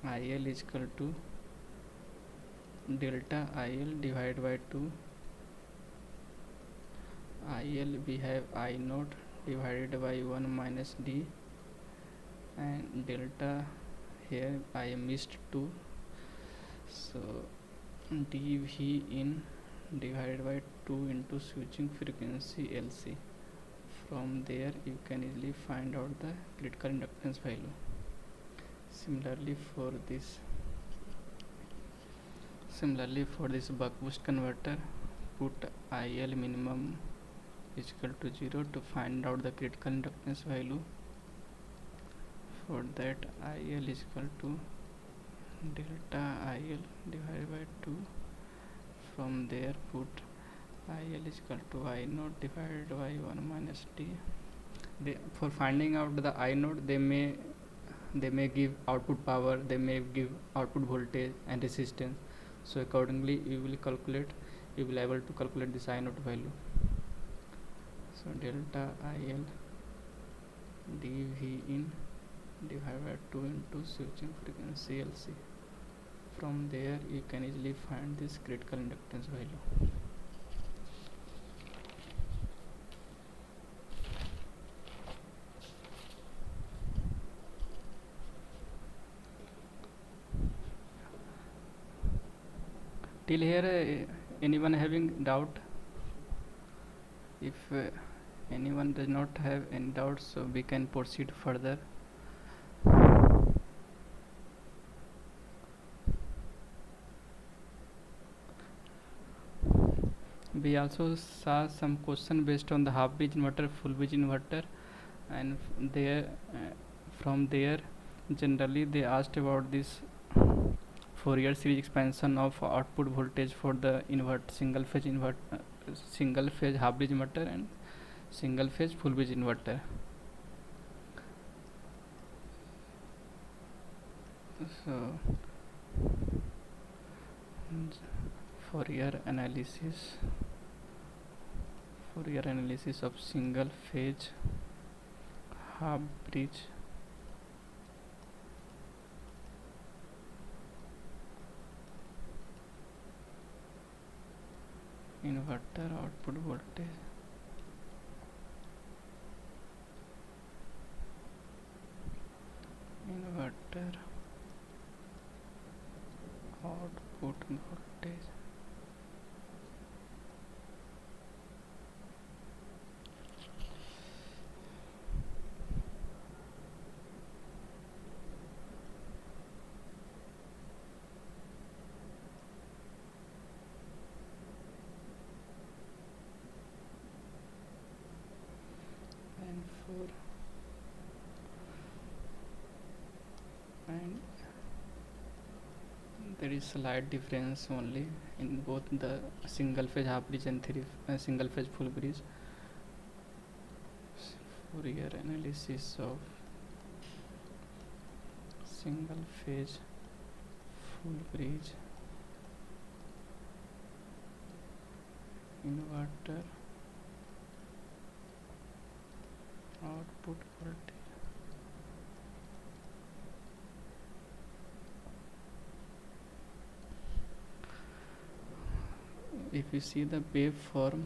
[SPEAKER 1] IL is equal to delta IL divided by 2. IL we have I naught divided by 1 minus D, and delta here I missed 2, so dV in divided by 2 into switching frequency LC. From there you can easily find out the critical inductance value. Similarly for this buck boost converter, put IL minimum is equal to 0 to find out the critical inductance value. For that, IL is equal to delta IL divided by 2. From there put IL is equal to I naught divided by 1 minus D. For finding out the I naught, they may give output power, they may give output voltage and resistance. So accordingly you will able to calculate this I naught value. So delta IL dV in divided by 2 into switching frequency LC. From there you can easily find this critical inductance value. Till here, anyone having doubt? If anyone does not have any doubts, so we can proceed further. We also saw some question based on the half bridge inverter, full bridge inverter, and from there generally they asked about this Fourier series expansion of output voltage for the single phase half bridge inverter and single phase full bridge inverter. So Fourier analysis of single phase half bridge inverter output voltage. Inverter output voltage. And there is slight difference only in both the single phase half bridge and single phase full bridge. Fourier analysis of single phase full bridge inverter output voltage. If you see the waveform,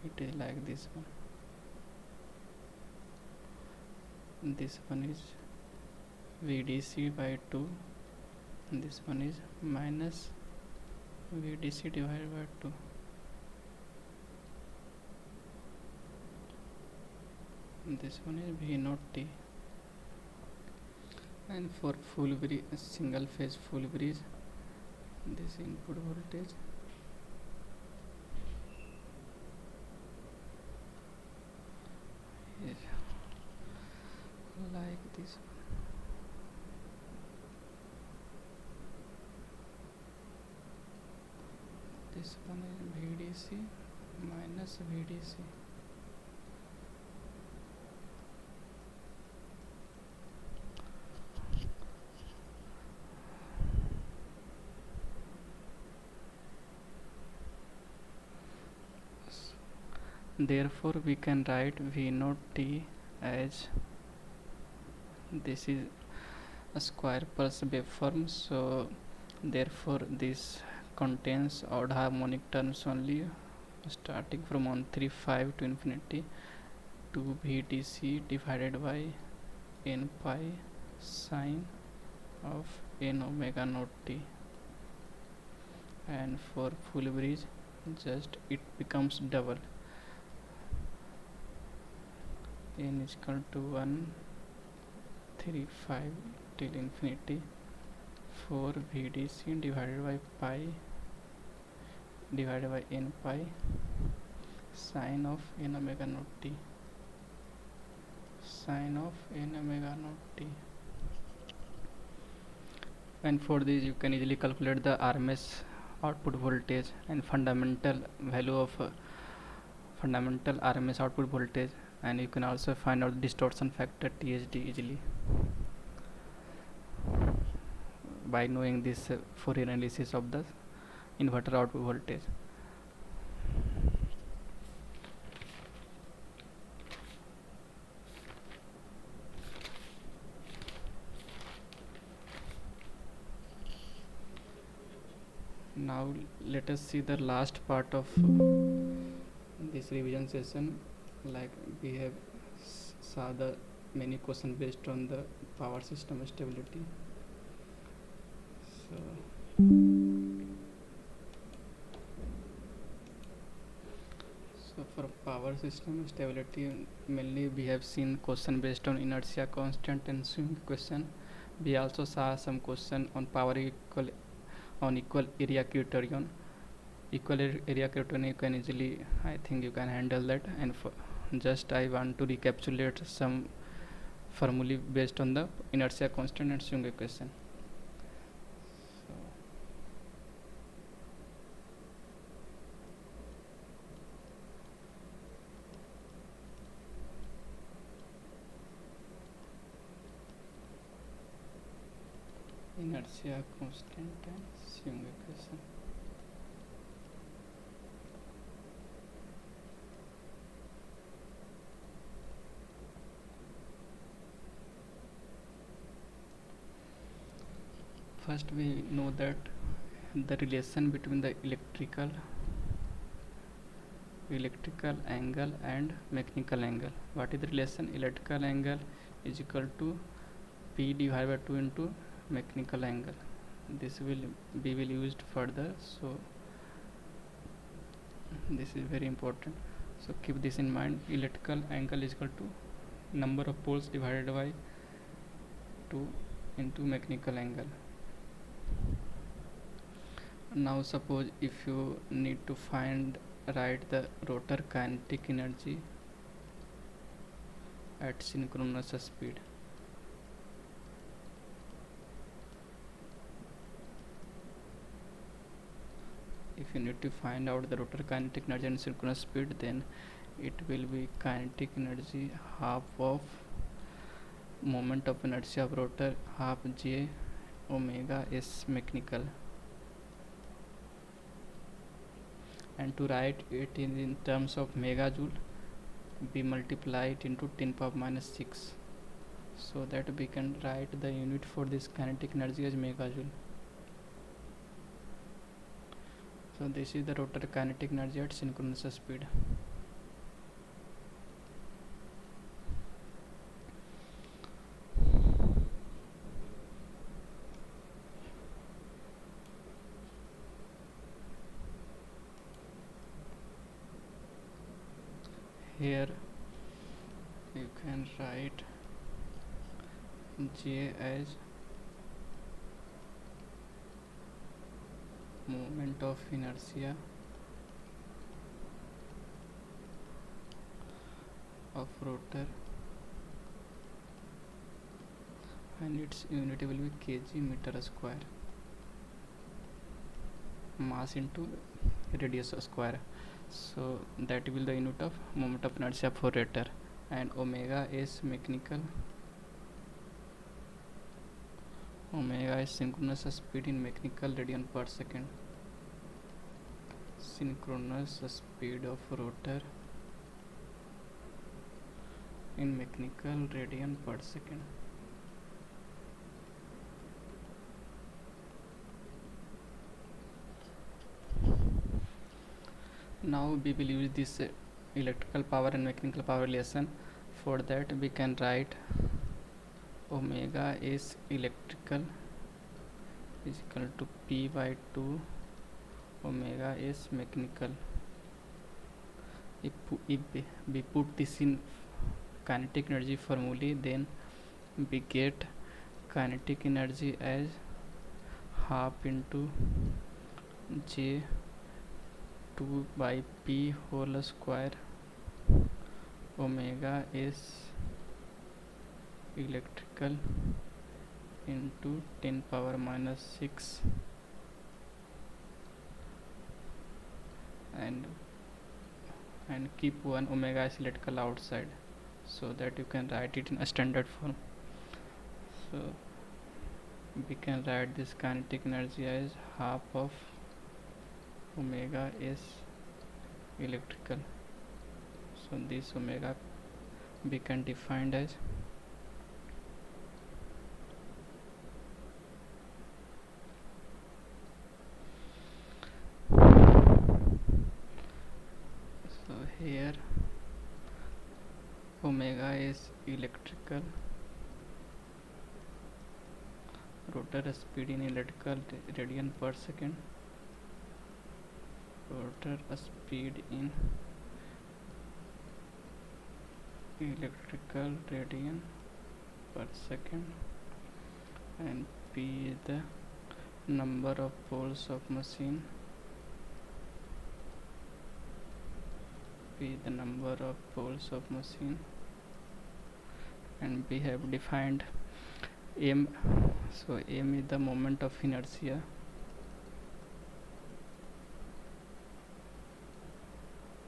[SPEAKER 1] it is like this one. This one is VDC by 2, and this one is minus VDC divided by 2. And this one is V naught T. And for full bridge, single phase full bridge, this input voltage is like this. This one is VDC minus VDC. Therefore, we can write V naught T as this is a square pulse waveform. So, therefore, this contains odd harmonic terms only, starting from 135 to infinity, 2 VDC divided by n pi sine of n omega naught t. And for full bridge, just it becomes double. N is equal to 135 till infinity 4 VDC divided by pi divided by n pi sine of n omega naught t, sine of n omega naught t. And for this you can easily calculate the RMS output voltage and fundamental value of fundamental RMS output voltage, and you can also find out the distortion factor THD easily by knowing this Fourier analysis of the inverter output voltage. Now let us see the last part of this revision session. Like we have saw the many questions based on the power system stability. So for power system stability, mainly we have seen question based on inertia constant and swing equation. We also saw some question on power equal area criterion. Equal area criterion you can easily, I think you can handle that. And for just I want to recapitulate some formulae based on the inertia constant and swing equation. Inertia constant and swing equation. First we know that the relation between the electrical angle and mechanical angle. What is the relation? Electrical angle is equal to P divided by 2 into mechanical angle. This will be used further, so this is very important, so keep this in mind. Electrical angle is equal to number of poles divided by 2 into mechanical angle. Now suppose if you need to write the rotor kinetic energy at synchronous speed. If you need to find out the rotor kinetic energy and synchronous speed, then it will be kinetic energy half of moment of inertia of rotor, half j omega s mechanical. And to write it in terms of megajoule, we multiply it into 10 power minus 6, so that we can write the unit for this kinetic energy as megajoule. So this is the rotor kinetic energy at synchronous speed. Here you can write J as moment of inertia of rotor, and its unit will be kg meter square, mass into radius square. So that will the unit of moment of inertia for rotor. And omega is mechanical, omega is synchronous speed in mechanical radian per second, synchronous speed of rotor in mechanical radian per second. Now we will use this electrical power and mechanical power relation. For that we can write omega is electrical is equal to P by 2 omega is mechanical. If we put this in kinetic energy formulae, then we get kinetic energy as half into J 2 by P whole square. Omega is electrical into 10 power minus 6 and keep one omega is electrical outside, so that you can write it in a standard form. So we can write this kinetic energy as half of omega is electrical. So this omega we can define as here omega is electrical, rotor speed in electrical radian per second, rotor speed in electrical radian per second, and P is the number of poles of machine, P the number of poles of machine, and we have defined M. So M is the moment of inertia,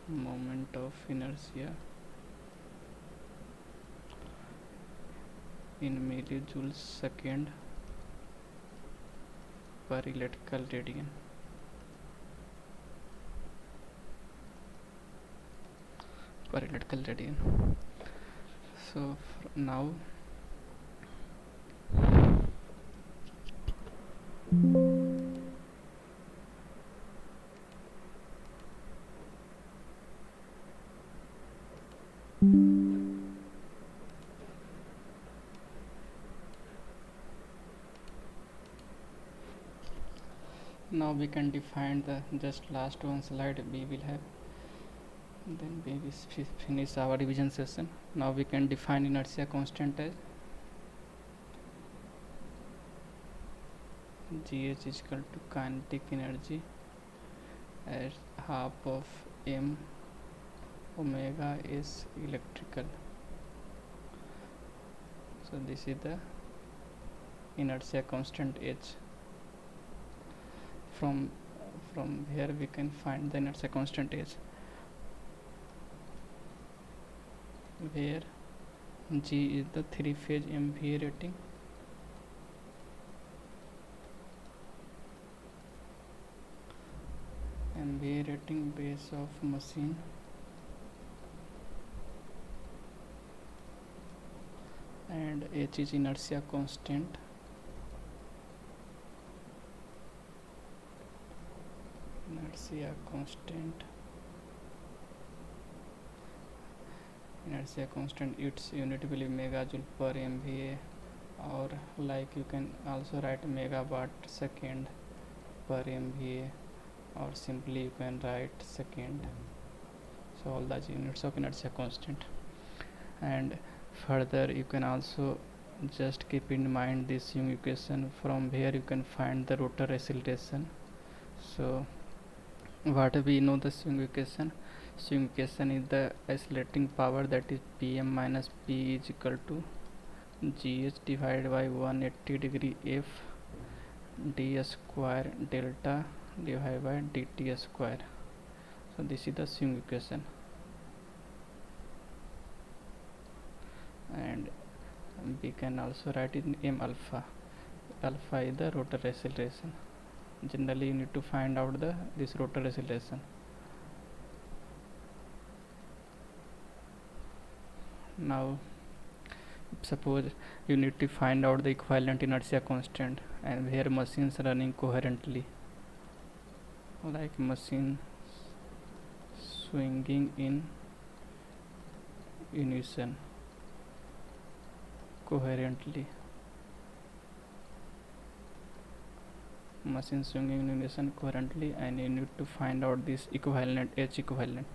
[SPEAKER 1] moment of inertia in millijoules second per electrical radian. So now we can define the just last one slide we will have, then we will finish our revision session. Now we can define inertia constant as GH is equal to kinetic energy as half of M, omega is electrical. So this is the inertia constant H. From here we can find the inertia constant H, where G is the 3-phase MVA rating, base of machine, and H is inertia constant, inertia constant, its unit will be megajoule per MVA, or like you can also write megawatt second per MVA, or simply you can write second. So all the units of inertia constant. And further you can also just keep in mind this swing equation. From here you can find the rotor acceleration. So what we know the swing equation? Swing equation is the oscillating power, that is Pm minus P is equal to Gh divided by 180 degree F d square delta divided by dt square. So this is the swing equation, and we can also write in m alpha. Alpha is the rotor acceleration. Generally you need to find out this rotor acceleration. Now suppose you need to find out the equivalent inertia constant, and where machines running coherently, like machine swinging in unison coherently, machine swinging in unison coherently, and you need to find out this equivalent, H equivalent.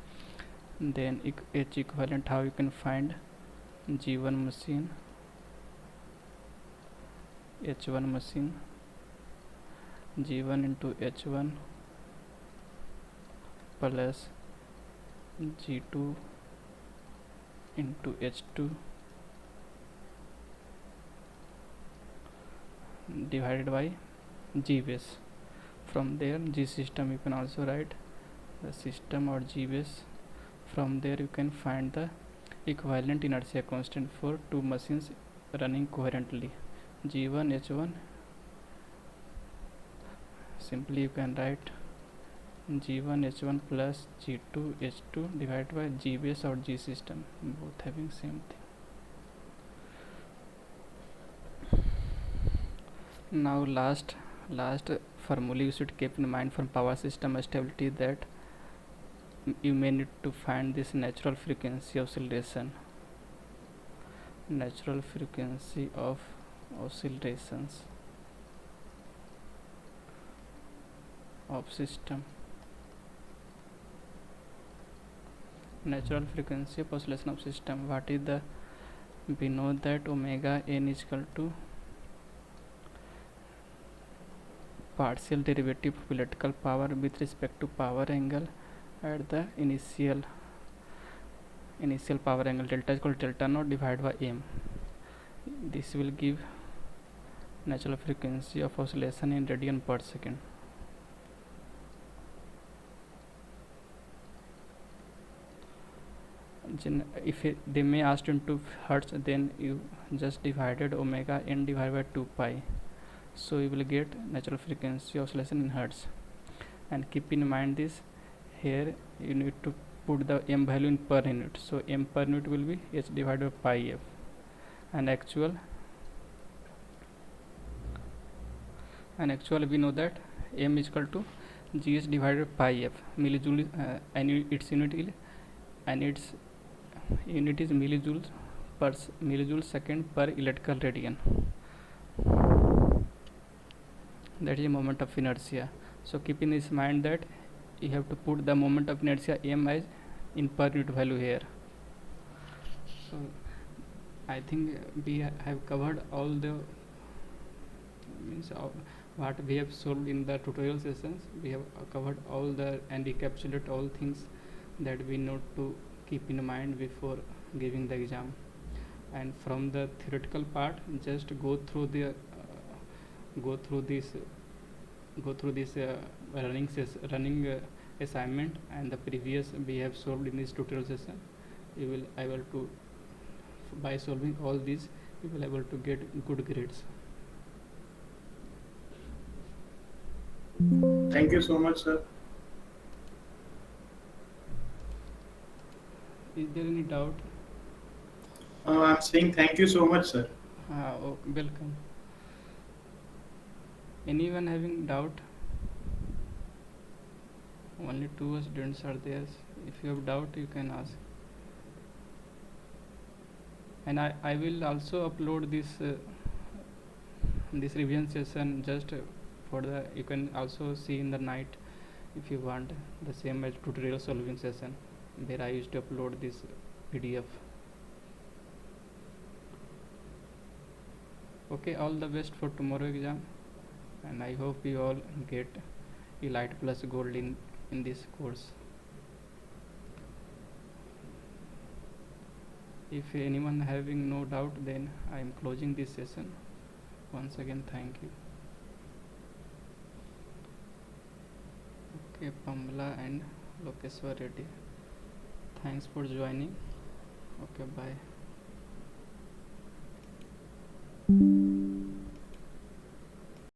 [SPEAKER 1] Then H equivalent, how you can find? G1 machine, H1 machine, G1 into H1 plus G2 into H2 divided by G base. From there G system you can also write the system or G base. From there you can find the equivalent inertia constant for two machines running coherently, G1 H1. Simply you can write G1 H1 plus G2 H2 divided by G base or G system, both having same thing. Now last formula you should keep in mind from power system stability, that you may need to find this natural frequency oscillation, natural frequency of oscillations of system, natural frequency of oscillation of system. What is the? We know that omega n is equal to partial derivative of electrical power with respect to power angle at the initial power angle, delta is equal to delta naught divided by m. This will give natural frequency of oscillation in radian per second. If they may ask into hertz, then you just divided omega n divided by 2 pi, so you will get natural frequency oscillation in hertz. And keep in mind this, here you need to put the m value in per unit, so m per unit will be h divided by pi f, and actual we know that m is equal to gh divided by pi f, millijoule, and its unit is millijoule second per electrical radian. That is a moment of inertia. So keep in this mind that you have to put the moment of inertia m as in per unit value here. So I think we have covered all the what we have solved in the tutorial sessions. We have covered all the and recapitulate all things that we need to keep in mind before giving the exam. And from the theoretical part, just go through this running assignment and the previous we have solved in this tutorial session. You will able to, by solving all these, you will able to get good grades.
[SPEAKER 2] Thank you so much, sir.
[SPEAKER 1] Is there any doubt?
[SPEAKER 2] I'm saying thank you so much, sir.
[SPEAKER 1] Oh, welcome. Anyone having doubt? Only 2 students are there. If you have doubt, you can ask. And I will also upload this revision session just for the, you can also see in the night if you want, the same as tutorial solving session where I used to upload this PDF. Okay, all the best for tomorrow exam, and I hope you all get Elite plus Gold in this course. If anyone having no doubt, then I am closing this session. Once again, thank you. Okay, Pamela and Lokeshwar Reddy, thanks for joining. Okay, bye.